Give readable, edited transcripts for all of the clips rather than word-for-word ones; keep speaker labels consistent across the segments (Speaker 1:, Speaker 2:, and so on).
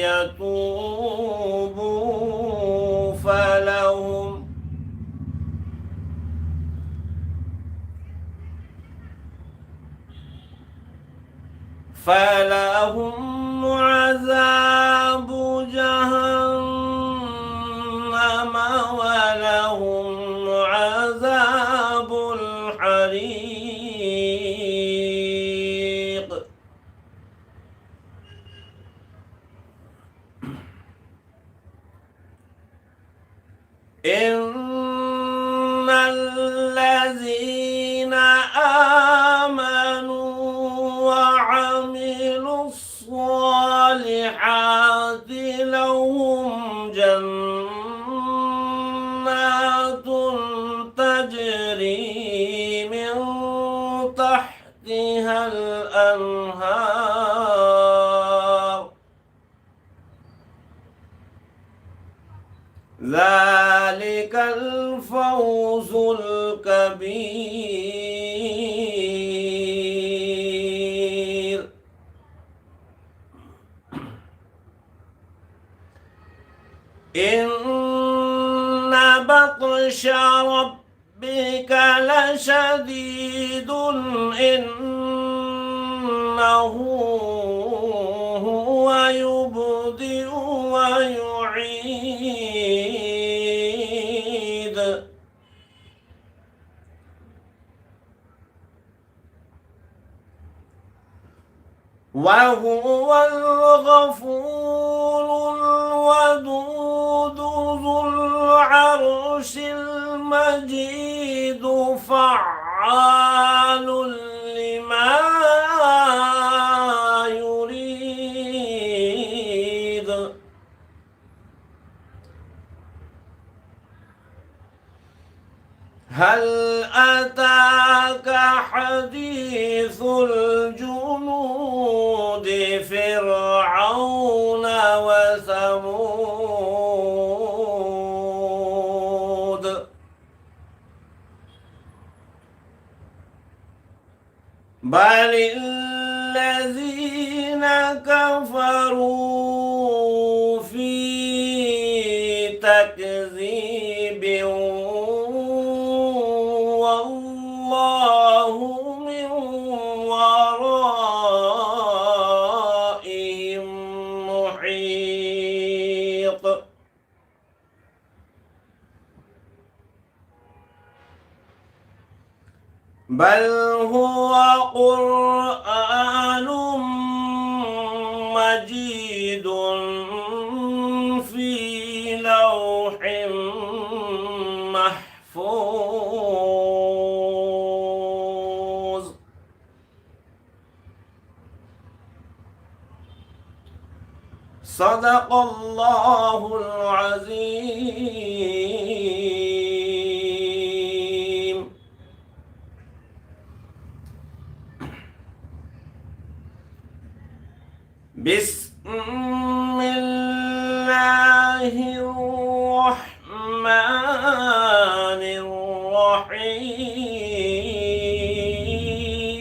Speaker 1: يتوبوا فلهم عذاب جهنم ولهم عذاب الحريق. إن الذين آمنوا وعملوا الصالحات لهم جنات تجري من تحتها الأنهار ذلك الفوز الكبير. إن بطش ربك لشديد إنه هو يبدئ ويعيد وهو الغفور الودود ذو العرش المجيد فعال لما يريد. هل أتاك حديث الجنود فرعون وثمود بل الذين كفروا في تكذيب والله من ورائهم محيط. بل هو قرآن مجيد في لوح محفوظ. صدق الله العظيم. بسم الله الرحمن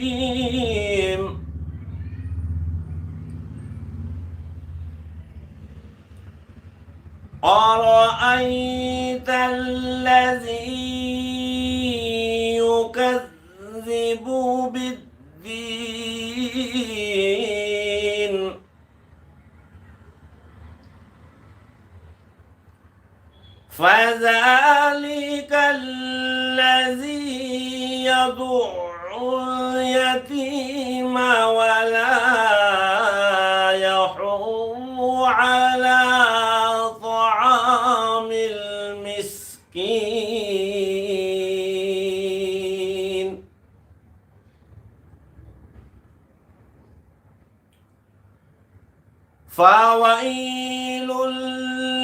Speaker 1: الرحيم. أرأيت الذي يكذب بالدين فذلك الذي يدع اليتيم ولا يحض على طعام المسكين. فويل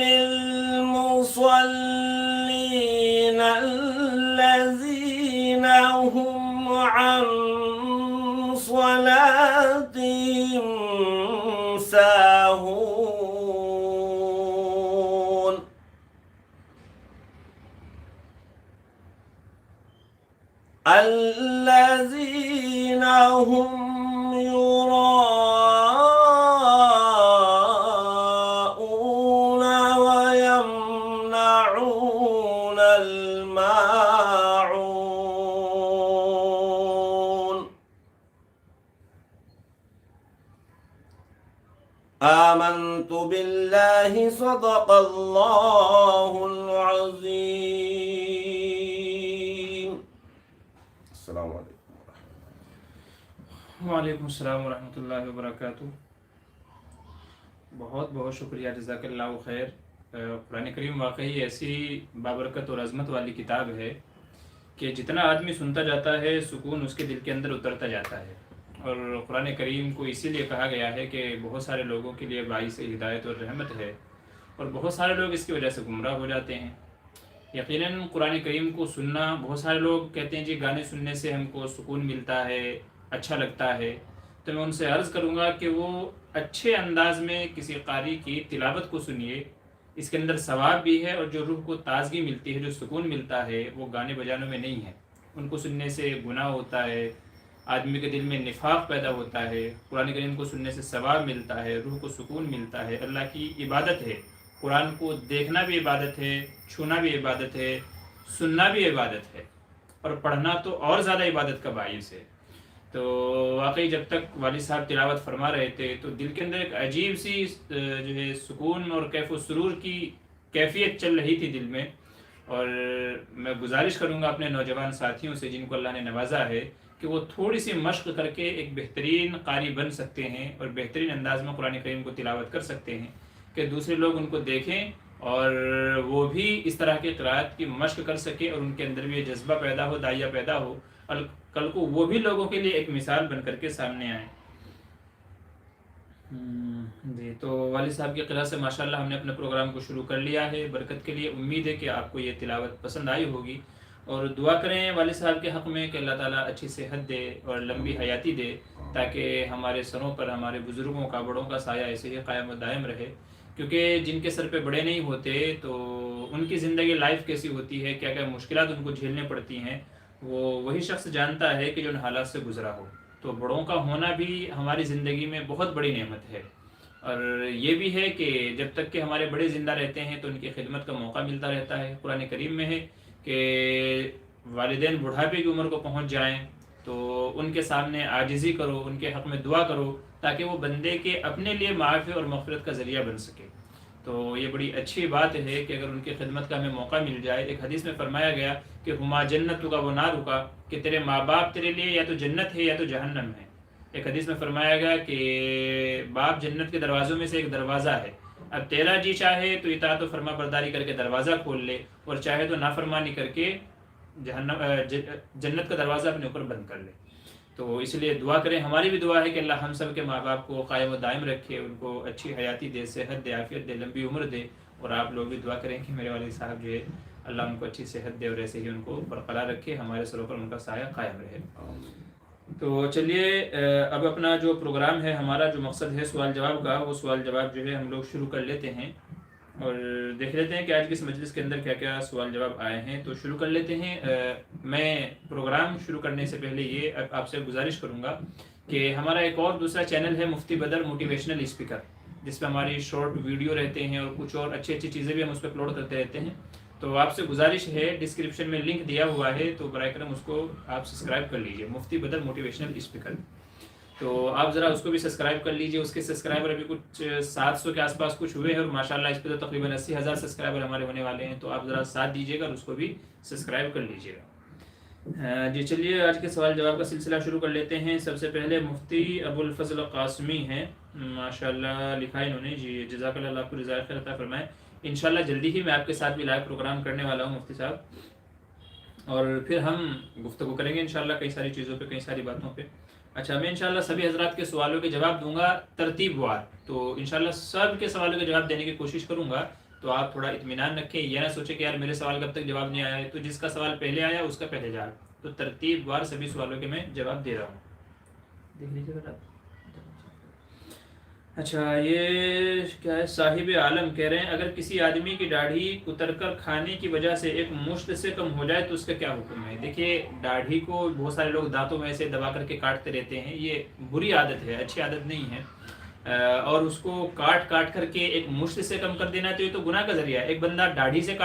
Speaker 1: للمصلين الذين هم عن صلاتهم ساهون. الذين هم يراءون آمنت باللہ صدق اللہ العظیم۔ السلام علیکم۔
Speaker 2: وعلیکم السلام ورحمۃ اللہ وبرکاتہ۔ بہت بہت شکریہ، جزاک اللہ خیر۔ قرآن کریم واقعی ایسی بابرکت اور عظمت والی کتاب ہے کہ جتنا آدمی سنتا جاتا ہے سکون اس کے دل کے اندر اترتا جاتا ہے۔ اور قرآن کریم کو اسی لیے کہا گیا ہے کہ بہت سارے لوگوں کے لیے باعث ہدایت اور رحمت ہے، اور بہت سارے لوگ اس کی وجہ سے گمراہ ہو جاتے ہیں۔ یقیناً قرآن کریم کو سننا، بہت سارے لوگ کہتے ہیں جی گانے سننے سے ہم کو سکون ملتا ہے، اچھا لگتا ہے، تو میں ان سے عرض کروں گا کہ وہ اچھے انداز میں کسی قاری کی تلاوت کو سنیے، اس کے اندر ثواب بھی ہے، اور جو روح کو تازگی ملتی ہے، جو سکون ملتا ہے، وہ گانے بجانوں میں نہیں ہے۔ ان کو سننے سے گناہ ہوتا ہے، آدمی کے دل میں نفاق پیدا ہوتا ہے۔ قرآن کریم کو سننے سے ثواب ملتا ہے، روح کو سکون ملتا ہے، اللہ کی عبادت ہے۔ قرآن کو دیکھنا بھی عبادت ہے، چھونا بھی عبادت ہے، سننا بھی عبادت ہے، اور پڑھنا تو اور زیادہ عبادت کا باعث ہے۔ تو واقعی جب تک والد صاحب تلاوت فرما رہے تھے تو دل کے اندر ایک عجیب سی جو ہے سکون اور کیف و سرور کی کیفیت چل رہی تھی دل میں۔ اور میں گزارش کروں گا اپنے نوجوان ساتھیوں سے جن کو اللہ نے نوازا ہے کہ وہ تھوڑی سی مشق کر کے ایک بہترین قاری بن سکتے ہیں اور بہترین انداز میں قرآن کریم کو تلاوت کر سکتے ہیں، کہ دوسرے لوگ ان کو دیکھیں اور وہ بھی اس طرح کی قراءت کی مشق کر سکیں، اور ان کے اندر بھی یہ جذبہ پیدا ہو، داعیہ پیدا ہو، اور کل کو وہ بھی لوگوں کے لیے ایک مثال بن کر کے سامنے آئیں۔ جی، تو والد صاحب کی قراءت سے ماشاءاللہ ہم نے اپنے پروگرام کو شروع کر لیا ہے۔ برکت کے لیے امید ہے کہ آپ کو یہ تلاوت پسند آئی ہوگی، اور دعا کریں والد صاحب کے حق میں کہ اللہ تعالیٰ اچھی صحت دے اور لمبی حیاتی دے، تاکہ ہمارے سروں پر ہمارے بزرگوں کا، بڑوں کا سایہ ایسے ہی قائم و دائم رہے، کیونکہ جن کے سر پہ بڑے نہیں ہوتے تو ان کی زندگی لائف کیسی ہوتی ہے، کیا کیا مشکلات ان کو جھیلنے پڑتی ہیں، وہ وہی شخص جانتا ہے کہ جو ان حالات سے گزرا ہو۔ تو بڑوں کا ہونا بھی ہماری زندگی میں بہت بڑی نعمت ہے، اور یہ بھی ہے کہ جب تک کہ ہمارے بڑے زندہ رہتے ہیں تو ان کی خدمت کا موقع ملتا رہتا ہے۔ قرآن کریم میں ہے کہ والدین بڑھاپے کی عمر کو پہنچ جائیں تو ان کے سامنے عاجزی کرو، ان کے حق میں دعا کرو، تاکہ وہ بندے کے اپنے لیے معافی اور مغفرت کا ذریعہ بن سکے۔ تو یہ بڑی اچھی بات ہے کہ اگر ان کی خدمت کا ہمیں موقع مل جائے۔ ایک حدیث میں فرمایا گیا کہ ہما جنت کا وہ نہ رکا، کہ تیرے ماں باپ تیرے لیے یا تو جنت ہے یا تو جہنم ہے۔ ایک حدیث میں فرمایا گیا کہ باپ جنت کے دروازوں میں سے ایک دروازہ ہے، اب تیرا جی چاہے تو اطاعت و فرما برداری کر کے دروازہ کھول لے، اور چاہے تو نافرمانی کر کے جنت کا دروازہ اپنے اوپر بند کر لے۔ تو اس لیے دعا کریں، ہماری بھی دعا ہے کہ اللہ ہم سب کے ماں باپ کو قائم و دائم رکھے، ان کو اچھی حیاتی دے، صحت دے، عافیت دے، لمبی عمر دے، اور آپ لوگ بھی دعا کریں کہ میرے والد صاحب جو ہے اللہ ان کو اچھی صحت دے اور ایسے ہی ان کو برقرار رکھے، ہمارے سروں پر ان کا سایہ قائم رہے۔ تو چلیے اب اپنا جو پروگرام ہے، ہمارا جو مقصد ہے سوال جواب کا، وہ سوال جواب جو ہے ہم لوگ شروع کر لیتے ہیں، اور دیکھ لیتے ہیں کہ آج کی اس مجلس کے اندر کیا کیا سوال جواب آئے ہیں۔ تو شروع کر لیتے ہیں۔ میں پروگرام شروع کرنے سے پہلے یہ آپ سے گزارش کروں گا کہ ہمارا ایک اور دوسرا چینل ہے مفتی بدر موٹیویشنل اسپیکر، جس پہ ہماری شارٹ ویڈیو رہتے ہیں اور کچھ اور اچھی اچھی چیزیں بھی ہم اس پہ اپلوڈ کرتے رہتے ہیں۔ تو آپ سے گزارش ہے، ڈسکرپشن میں لنک دیا ہوا ہے، تو برائے کرم اس کو آپ سبسکرائب کر لیجئے، مفتی بدر موٹیویشنل اسپیکر۔ تو آپ ذرا اس کو بھی سبسکرائب کر لیجئے۔ اس کے سبسکرائبر ابھی کچھ 700 کے آس پاس کچھ ہوئے ہیں، اور ماشاءاللہ اس پہ تو تقریباً 80,000 سبسکرائبر ہمارے ہونے والے ہیں، تو آپ ذرا ساتھ دیجئے گا اور اس کو بھی سبسکرائب کر لیجئے گا۔ جی چلیے آج کے سوال جواب کا سلسلہ شروع کر لیتے ہیں۔ سب سے پہلے مفتی ابو الفضل قاسمی ہیں، ماشاءاللہ لکھا ہے انہوں نے، جی جزاک اللہ، آپ کو رضا خیر عطا فرمائے۔ انشاءاللہ جلدی ہی میں آپ کے ساتھ بھی لائیو پروگرام کرنے والا ہوں مفتی صاحب، اور پھر ہم گفتگو کریں گے انشاءاللہ کئی ساری چیزوں پہ، کئی ساری باتوں پہ۔ اچھا، میں انشاءاللہ سبھی حضرات کے سوالوں کے جواب دوں گا ترتیب وار، تو انشاءاللہ سب کے سوالوں کے جواب دینے کی کوشش کروں گا۔ تو آپ تھوڑا اطمینان رکھیں، یہ نہ سوچیں کہ یار میرے سوال کب تک جواب نہیں آیا ہے، تو جس کا سوال پہلے آیا اس کا پہلے جواب، تو ترتیب وار سبھی سوالوں کے میں جواب دے رہا ہوں، دیکھ لیجیے گا آپ۔ اچھا، یہ کیا ہے، صاحب عالم کہہ رہے ہیں اگر کسی آدمی کی داڑھی اتر کر کھانے کی وجہ سے ایک مشت سے کم ہو جائے تو اس کا کیا حکم ہے؟ دیکھیے، داڑھی کو بہت سارے لوگ دانتوں میں ایسے دبا کر کے کاٹتے رہتے ہیں، یہ بری عادت ہے، اچھی عادت نہیں ہے، اور اس کو کاٹ کر کے ایک مشت سے کم کر دینا تو یہ تو گناہ کا ذریعہ ہے۔ ایک بندہ داڑھی سے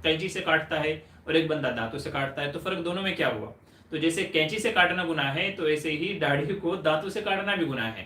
Speaker 2: کینچی سے کاٹتا ہے اور ایک بندہ دانتوں سے کاٹتا ہے، تو فرق دونوں میں کیا ہوا؟ تو جیسے کینچی سے کاٹنا گناہ ہے، تو ایسے ہی داڑھی کو دانتوں سے کاٹنا بھی گناہ ہے۔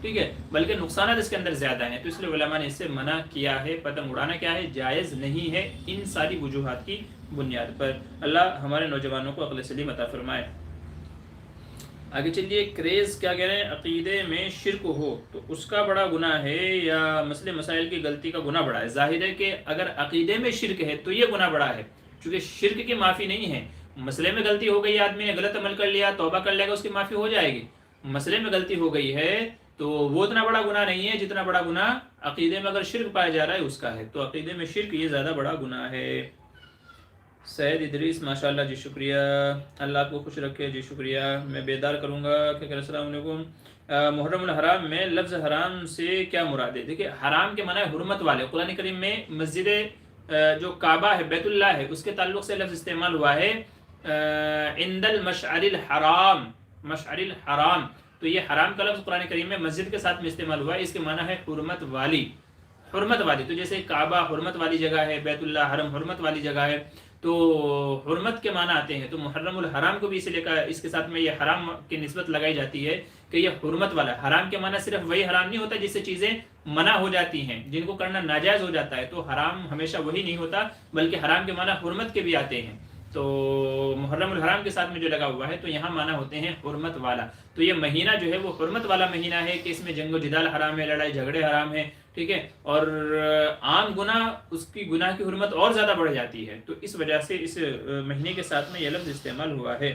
Speaker 2: ٹھیک ہے، بلکہ نقصانات اس کے اندر زیادہ ہیں، تو اس لیے علماء نے اس سے منع کیا ہے۔ پتنگ اڑانا کیا ہے، جائز نہیں ہے ان ساری وجوہات کی بنیاد پر۔ اللہ ہمارے نوجوانوں کو عقل سلیم عطا فرمائے۔ آگے چلیے، کریز کیا کہہ رہے ہیں، عقیدے میں شرک ہو تو اس کا بڑا گناہ ہے یا مسئلے مسائل کی غلطی کا گناہ بڑا ہے؟ ظاہر ہے کہ اگر عقیدے میں شرک ہے تو یہ گناہ بڑا ہے، چونکہ شرک کی معافی نہیں ہے۔ مسئلے میں غلطی ہو گئی، آدمی نے غلط عمل کر لیا، توبہ کر لے گا، اس کی معافی ہو جائے گی۔ مسئلے میں غلطی ہو گئی ہے تو وہ اتنا بڑا گناہ نہیں ہے جتنا بڑا گناہ عقیدے میں اگر شرک پایا جا رہا ہے اس کا ہے، تو عقیدے میں شرک یہ زیادہ بڑا گناہ ہے۔ سید ادریس ماشاءاللہ جی شکریہ، اللہ آپ کو خوش رکھے جی شکریہ۔ میں بیدار کروں گا کہ السلام علیکم، محرم الحرام میں لفظ حرام سے کیا مراد ہے؟ دیکھیں، حرام کے معنی ہے حرمت والے۔ قرآن کریم میں مسجد جو کعبہ ہے، بیت اللہ ہے، اس کے تعلق سے لفظ استعمال ہوا ہے عند المشعر الحرام، مشعر الحرام، تو یہ حرام کا لفظ قرآن کریم میں مسجد کے ساتھ میں استعمال ہوا ہے، اس کے معنی ہے حرمت والی، حرمت والی۔ تو جیسے کعبہ حرمت والی جگہ ہے، بیت اللہ حرم حرمت والی جگہ ہے، تو حرمت کے معنی آتے ہیں، تو محرم الحرام کو بھی اس لیے اس کے ساتھ میں یہ حرام کی نسبت لگائی جاتی ہے کہ یہ حرمت والا۔ حرام کے معنی صرف وہی حرام نہیں ہوتا جس سے چیزیں منع ہو جاتی ہیں، جن کو کرنا ناجائز ہو جاتا ہے، تو حرام ہمیشہ وہی نہیں ہوتا، بلکہ حرام کے معنی حرمت کے بھی آتے ہیں۔ تو محرم الحرام کے ساتھ میں جو لگا ہوا ہے تو یہاں معنی ہوتے ہیں حرمت والا۔ تو یہ مہینہ جو ہے وہ حرمت والا مہینہ ہے کہ اس میں جنگ و جدال حرام ہے، لڑائی جھگڑے حرام ہے، ٹھیک ہے، اور عام گناہ اس کی گناہ کی حرمت اور زیادہ بڑھ جاتی ہے، تو اس وجہ سے اس مہینے کے ساتھ میں یہ لفظ استعمال ہوا ہے۔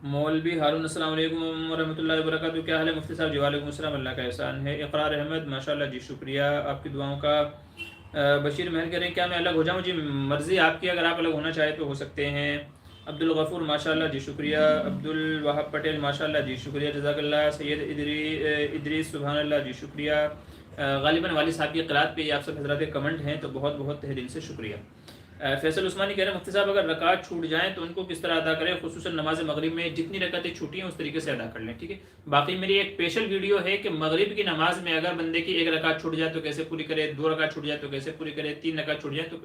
Speaker 2: مولوی ہارون السلام علیکم ورحمۃ اللہ وبرکاتہ، کیا حال ہے مفتی صاحب؟ جی وعلیکم السلام، اللہ کا احسان ہے۔ اقرار احمد ماشاءاللہ جی شکریہ آپ کی دعاؤں کا۔ بشیر مہر کہہ رہے ہیں کیا میں الگ ہو جاؤں؟ جی مرضی آپ کی، اگر آپ الگ ہونا چاہے تو ہو سکتے ہیں۔ عبد الغفور ماشاءاللہ جی شکریہ۔ عبد الوہاب پٹیل ماشاءاللہ جی شکریہ، جزاک اللہ۔ سید ادریس سبحان اللہ جی شکریہ۔ غالباً والد صاحب کی قرات پہ یہ آپ سب حضرات کے کمنٹ ہیں، تو بہت بہت تہ دل سے شکریہ۔ فیصل عثمانی کہہ رہے ہیں مفتی صاحب اگر رکعت چھوٹ جائیں تو ان کو کس طرح ادا کریں؟ خصوصاً نماز مغرب میں جتنی رکعتیں چھوٹی ہیں اس طریقے سے ادا کر لیں، ٹھیک ہے۔ باقی میری ایک اسپیشل ویڈیو ہے کہ مغرب کی نماز میں اگر بندے کی ایک رکعت چھوٹ جائے تو کیسے پوری کرے، 2 رکعت چھوٹ جائے تو کیسے پوری کرے، 3 رکعت چھوٹ جائے تو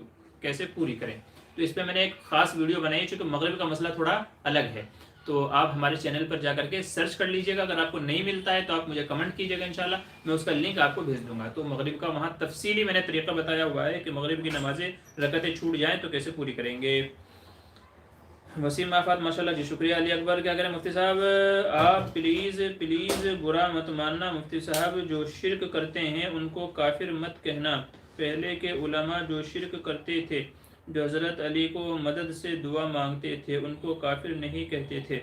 Speaker 2: کیسے پوری کریں، تو اس پہ میں نے ایک خاص ویڈیو بنائی ہے، چونکہ مغرب کا مسئلہ تھوڑا الگ ہے، تو آپ ہمارے چینل پر جا کر کے سرچ کر لیجئے گا۔ اگر آپ کو نہیں ملتا ہے تو آپ مجھے کمنٹ کیجئے گا، انشاءاللہ میں اس کا لنک آپ کو بھیج دوں گا۔ تو مغرب کا وہاں تفصیلی میں نے طریقہ بتایا ہوا ہے کہ مغرب کی نمازیں رکعتیں چھوٹ جائیں تو کیسے پوری کریں گے۔ وسیم آفات ماشاءاللہ جی شکریہ۔ علی اکبر کیا کریں مفتی صاحب آپ پلیز برا مت ماننا، مفتی صاحب جو شرک کرتے ہیں ان کو کافر مت کہنا۔ پہلے کے علماء جو شرک کرتے تھے، جو حضرت علی کو مدد سے دعا مانگتے تھے، ان کو کافر نہیں کہتے تھے۔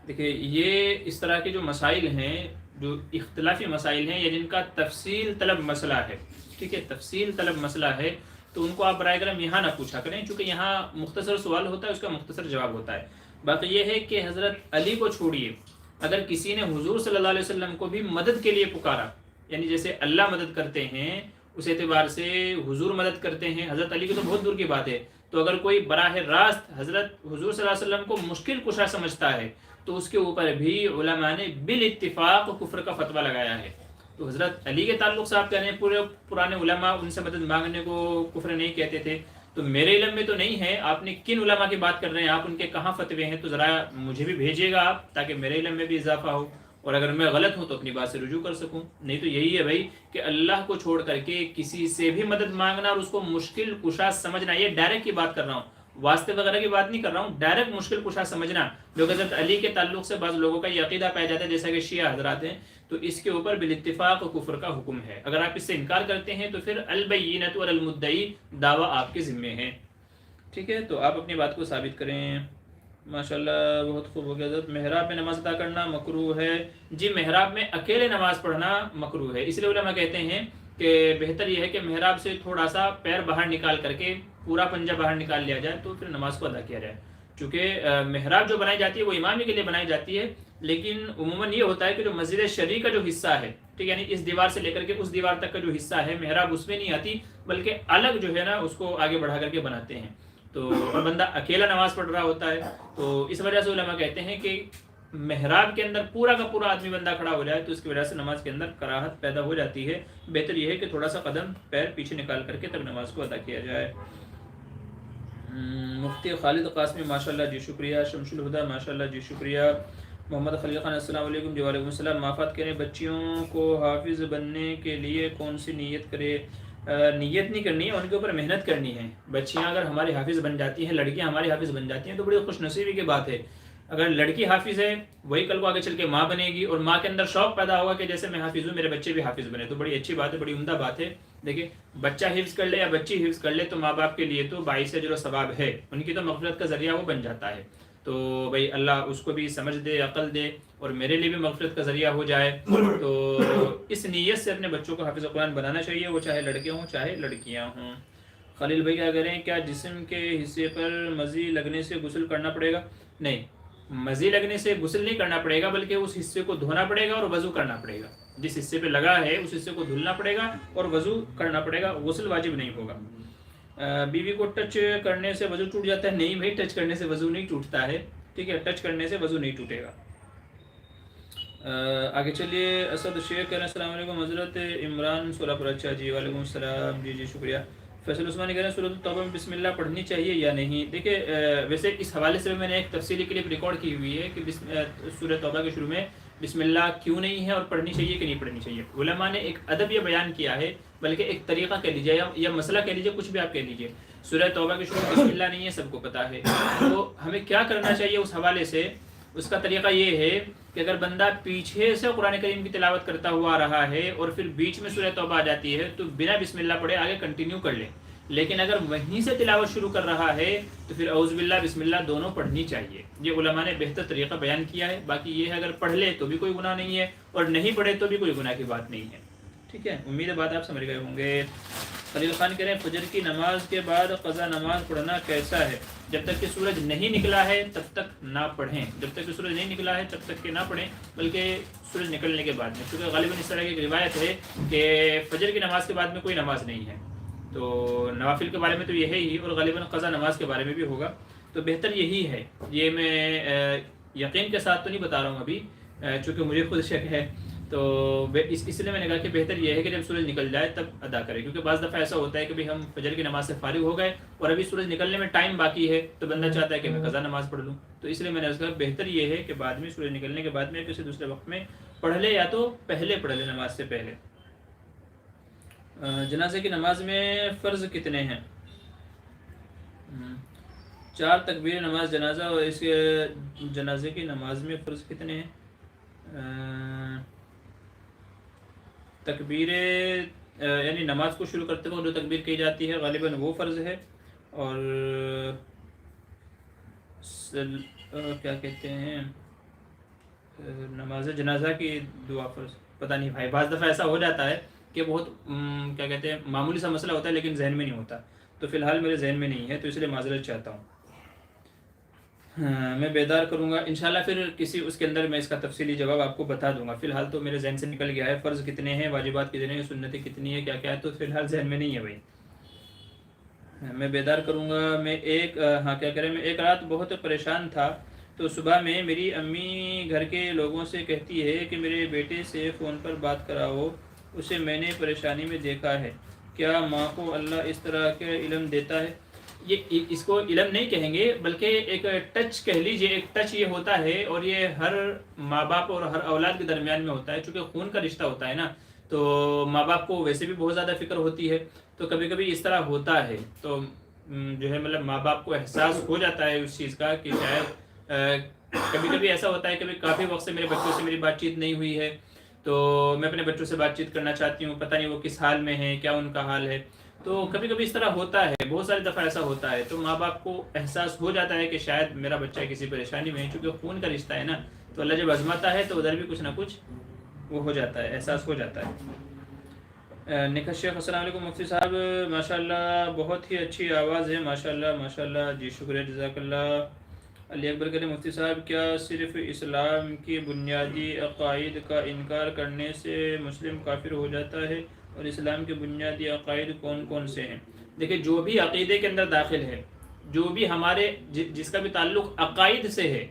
Speaker 2: دیکھیں، یہ اس طرح کے جو مسائل ہیں، جو اختلافی مسائل ہیں یا جن کا تفصیل طلب مسئلہ ہے، ٹھیک ہے، تفصیل طلب مسئلہ ہے، تو ان کو آپ برائے کرم یہاں نہ پوچھا کریں، چونکہ یہاں مختصر سوال ہوتا ہے، اس کا مختصر جواب ہوتا ہے۔ باقی یہ ہے کہ حضرت علی کو چھوڑیے، اگر کسی نے حضور صلی اللہ علیہ وسلم کو بھی مدد کے لیے پکارا، یعنی جیسے اللہ مدد کرتے ہیں اس اعتبار سے حضور مدد کرتے ہیں، حضرت علی کو تو بہت دور کی بات ہے، تو اگر کوئی براہ راست حضرت حضور صلی اللہ علیہ وسلم کو مشکل کشا سمجھتا ہے تو اس کے اوپر بھی علماء نے بالاتفاق کفر کا فتویٰ لگایا ہے۔ تو حضرت علی کے تعلق سے آپ کہہ رہے ہیں پورے پرانے علماء ان سے مدد مانگنے کو کفر نہیں کہتے تھے، تو میرے علم میں تو نہیں ہے، آپ نے کن علماء کی بات کر رہے ہیں، آپ ان کے کہاں فتوے ہیں، تو ذرا مجھے بھی بھیجیے گا آپ، تاکہ میرے علم میں بھی اضافہ ہو، اور اگر میں غلط ہوں تو اپنی بات سے رجوع کر سکوں۔ نہیں تو یہی ہے بھائی کہ اللہ کو چھوڑ کر کے کسی سے بھی مدد مانگنا اور اس کو مشکل کشا سمجھنا، یہ ڈائریکٹ کی بات کر رہا ہوں، واسطے وغیرہ کی بات نہیں کر رہا ہوں، ڈائریکٹ مشکل کشا سمجھنا، جو حضرت علی کے تعلق سے بعض لوگوں کا یہ عقیدہ پایا جاتا ہے، جیسا کہ شیعہ حضرات ہیں، تو اس کے اوپر بالاتفاق کفر کا حکم ہے۔ اگر آپ اس سے انکار کرتے ہیں تو پھر البینۃ علی المدعی دعویٰ آپ کے ذمے ہیں، ٹھیک ہے، تو آپ اپنی بات کو ثابت کریں۔ ماشاءاللہ بہت خوب ہو گیا حضرت۔ محراب میں نماز ادا کرنا مکروہ ہے؟ جی محراب میں اکیلے نماز پڑھنا مکروہ ہے، اس لیے علماء کہتے ہیں کہ بہتر یہ ہے کہ محراب سے تھوڑا سا پیر باہر نکال کر کے پورا پنجہ باہر نکال لیا جائے تو پھر نماز کو ادا کیا جائے، چونکہ محراب جو بنائی جاتی ہے وہ امام کے لیے بنائی جاتی ہے، لیکن عموماً یہ ہوتا ہے کہ جو مسجد شریع کا جو حصہ ہے، ٹھیک ہے، یعنی اس دیوار سے لے کر کے اس دیوار تک کا جو حصہ ہے محراب اس میں نہیں آتی، بلکہ الگ جو ہے نا اس کو آگے بڑھا کر کے بناتے ہیں، تو اور بندہ اکیلا نماز پڑھ رہا ہوتا ہے، تو اس وجہ سے علماء کہتے ہیں کہ محراب کے اندر پورا کا پورا آدمی بندہ کھڑا ہو جائے تو اس کی وجہ سے نماز کے اندر کراہت پیدا ہو جاتی ہے، بہتر یہ ہے کہ تھوڑا سا قدم پیر پیچھے نکال کر کے تب نماز کو ادا کیا جائے۔ مفتی خالد قاسمی ماشاءاللہ جی شکریہ۔ شمس الہدا ماشاءاللہ جی شکریہ۔ محمد خلیل خان السلام علیکم جی وعلیکم السلام. مافات کہہ رہے ہیں بچیوں کو حافظ بننے کے لیے کون سی نیت کرے؟ نیت نہیں کرنی ہے، ان کے اوپر محنت کرنی ہے. بچیاں اگر ہماری حافظ بن جاتی ہیں، لڑکیاں ہماری حافظ بن جاتی ہیں تو بڑی خوش نصیبی کی بات ہے. اگر لڑکی حافظ ہے وہی کل کو آگے چل کے ماں بنے گی، اور ماں کے اندر شوق پیدا ہوگا کہ جیسے میں حافظ ہوں میرے بچے بھی حافظ بنے، تو بڑی اچھی بات ہے، بڑی عمدہ بات ہے. دیکھیں بچہ حفظ کر لے یا بچی حفظ کر لے تو ماں باپ کے لیے تو باعث اجر و ثواب ہے، ان کی تو مغفرت کا ذریعہ وہ بن جاتا ہے. تو بھائی اللہ اس کو بھی سمجھ دے، عقل دے، اور میرے لیے بھی مغفرت کا ذریعہ ہو جائے. تو اس نیت سے اپنے بچوں کو حافظ قرآن بنانا چاہیے، وہ چاہے لڑکے ہوں چاہے لڑکیاں ہوں. خلیل بھائی کیا کریں، کیا جسم کے حصے پر مزی لگنے سے غسل کرنا پڑے گا؟ نہیں، مزی لگنے سے غسل نہیں کرنا پڑے گا، بلکہ اس حصے کو دھونا پڑے گا اور وضو کرنا پڑے گا. جس حصے پہ لگا ہے اس حصے کو دھلنا پڑے گا اور وضو کرنا پڑے گا، غسل واجب نہیں ہوگا. بیوی کو ٹچ کرنے سے وضو ٹوٹ جاتا ہے؟ نہیں بھائی، ٹچ کرنے سے وضو نہیں ٹوٹتا ہے. ٹھیک ہے، ٹچ کرنے سے وضو نہیں ٹوٹے گا. آگے چلیے. اسد شیخ کہہ رہے ہیں السلام علیکم حضرت عمران سورہ پر. اچھا جی وعلیکم السلام. جی شکریہ. فیصل عثمانی کہہ رہے ہیں سورۃ التوبہ میں بسم اللہ پڑھنی چاہیے یا نہیں؟ دیکھیں ویسے اس حوالے سے میں نے ایک تفصیلی کلپ ریکارڈ کی ہوئی ہے کہ سورۃ توبہ کے شروع میں بسم اللہ کیوں نہیں ہے اور پڑھنی چاہیے کہ نہیں پڑھنی چاہیے. علماء نے ایک ادب یہ بیان کیا ہے، بلکہ ایک طریقہ کہہ لیجیے یا مسئلہ کہہ لیجیے، کچھ بھی آپ کہہ لیجیے. سورۃ توبہ کے شروع میں بسم اللہ نہیں ہے، سب کو پتہ ہے. تو ہمیں کیا کرنا چاہیے اس حوالے سے؟ اس کا طریقہ یہ ہے کہ اگر بندہ پیچھے سے قرآن کریم کی تلاوت کرتا ہوا آ رہا ہے اور پھر بیچ میں سورۃ توبہ آ جاتی ہے تو بنا بسم اللہ پڑھے آگے کنٹینیو کر لے. لیکن اگر وہیں سے تلاوت شروع کر رہا ہے تو پھر اعوذ باللہ بسم اللہ دونوں پڑھنی چاہیے. یہ علماء نے بہتر طریقہ بیان کیا ہے. باقی یہ ہے اگر پڑھ لے تو بھی کوئی گناہ نہیں ہے اور نہیں پڑھے تو بھی کوئی گناہ کی بات نہیں ہے. ٹھیک ہے، امید ہے بات آپ سمجھ گئے ہوں گے. خلیل خان کہہ رہے ہیں فجر کی نماز کے بعد قضا نماز پڑھنا کیسا ہے؟ جب تک کہ سورج نہیں نکلا ہے تب تک نہ پڑھیں. جب تک کہ سورج نہیں نکلا ہے تب تک کہ نہ پڑھیں، بلکہ سورج نکلنے کے بعد میں. کیونکہ غالباً اس طرح کی ایک روایت ہے کہ فجر کی نماز کے بعد میں کوئی نماز نہیں ہے. تو نوافل کے بارے میں تو یہ ہے ہی، اور غالباً قضا نماز کے بارے میں بھی ہوگا. تو بہتر یہی ہے. یہ میں یقین کے ساتھ تو نہیں بتا رہا ہوں ابھی، چونکہ مجھے خود شک ہے. تو اس لیے میں نے کہا کہ بہتر یہ ہے کہ جب سورج نکل جائے تب ادا کریں. کیونکہ بعض دفعہ ایسا ہوتا ہے کہ ہم فجر کی نماز سے فارغ ہو گئے اور ابھی سورج نکلنے میں ٹائم باقی ہے، تو بندہ چاہتا ہے کہ میں قضا نماز پڑھ لوں. تو اس لیے میں نے کہا بہتر یہ ہے کہ بعد میں سورج نکلنے کے بعد میں کسی دوسرے وقت میں پڑھ لے، یا تو پہلے پڑھ لے نماز سے پہلے. جنازے کی نماز میں فرض کتنے ہیں؟ 4 تکبیر نماز جنازہ، اور اس کے جنازے کی نماز میں فرض کتنے ہیں؟ تکبیر یعنی نماز کو شروع کرتے وقت جو تکبیر کی جاتی ہے غالباً وہ فرض ہے، اور کیا کہتے ہیں نماز جنازہ کی دعا فرض. پتہ نہیں بھائی، بعض دفعہ ایسا ہو جاتا ہے کہ بہت کیا کہتے ہیں معمولی سا مسئلہ ہوتا ہے لیکن ذہن میں نہیں ہوتا. تو فی الحال میرے ذہن میں نہیں ہے، تو اس لیے معذرت چاہتا ہوں. میں بیدار کروں گا انشاءاللہ، پھر کسی اس کے اندر میں اس کا تفصیلی جواب آپ کو بتا دوں گا. فی الحال تو میرے ذہن سے نکل گیا ہے. فرض کتنے ہیں، واجبات کتنے ہیں، سنتیں کتنی ہیں، کیا کیا ہے، تو فی الحال ذہن میں نہیں ہے بھائی. میں بیدار کروں گا. میں ایک رات بہت پریشان تھا، تو صبح میں میری امی گھر کے لوگوں سے کہتی ہے کہ میرے بیٹے سے فون پر بات کراؤ، اسے میں نے پریشانی میں دیکھا ہے. کیا ماں کو اللہ اس طرح کے علم دیتا ہے؟ یہ اس کو علم نہیں کہیں گے، بلکہ ایک ٹچ کہہ لیجئے. ایک ٹچ یہ ہوتا ہے، اور یہ ہر ماں باپ اور ہر اولاد کے درمیان میں ہوتا ہے. چونکہ خون کا رشتہ ہوتا ہے نا، تو ماں باپ کو ویسے بھی بہت زیادہ فکر ہوتی ہے. تو کبھی کبھی اس طرح ہوتا ہے، تو جو ہے مطلب ماں باپ کو احساس ہو جاتا ہے اس چیز کا کہ شاید کبھی کبھی ایسا ہوتا ہے کہ کافی وقت سے میرے بچوں سے میری بات چیت نہیں ہوئی ہے، تو میں اپنے بچوں سے بات چیت کرنا چاہتی ہوں. پتہ نہیں وہ کس حال میں ہیں، کیا ان کا حال ہے. تو کبھی کبھی اس طرح ہوتا ہے، بہت ساری دفعہ ایسا ہوتا ہے. تو ماں باپ کو احساس ہو جاتا ہے کہ شاید میرا بچہ کسی پریشانی میں ہے. چونکہ خون کا رشتہ ہے نا، تو اللہ جب آزماتا ہے تو ادھر بھی کچھ نہ کچھ وہ ہو جاتا ہے، احساس ہو جاتا ہے. نکھت شیخ السلام علیکم مفتی صاحب، ماشاءاللہ بہت ہی اچھی آواز ہے، ماشاءاللہ ماشاءاللہ. جی شکریہ، جزاک اللہ. علی اکبر کرے مفتی صاحب، کیا صرف اسلام کی بنیادی عقائد کا انکار کرنے سے مسلم کافر ہو جاتا ہے، اور اسلام کے بنیادی عقائد کون کون سے ہیں؟ دیکھیں جو بھی عقیدے کے اندر داخل ہے، جو بھی ہمارے جس کا بھی تعلق عقائد سے ہے،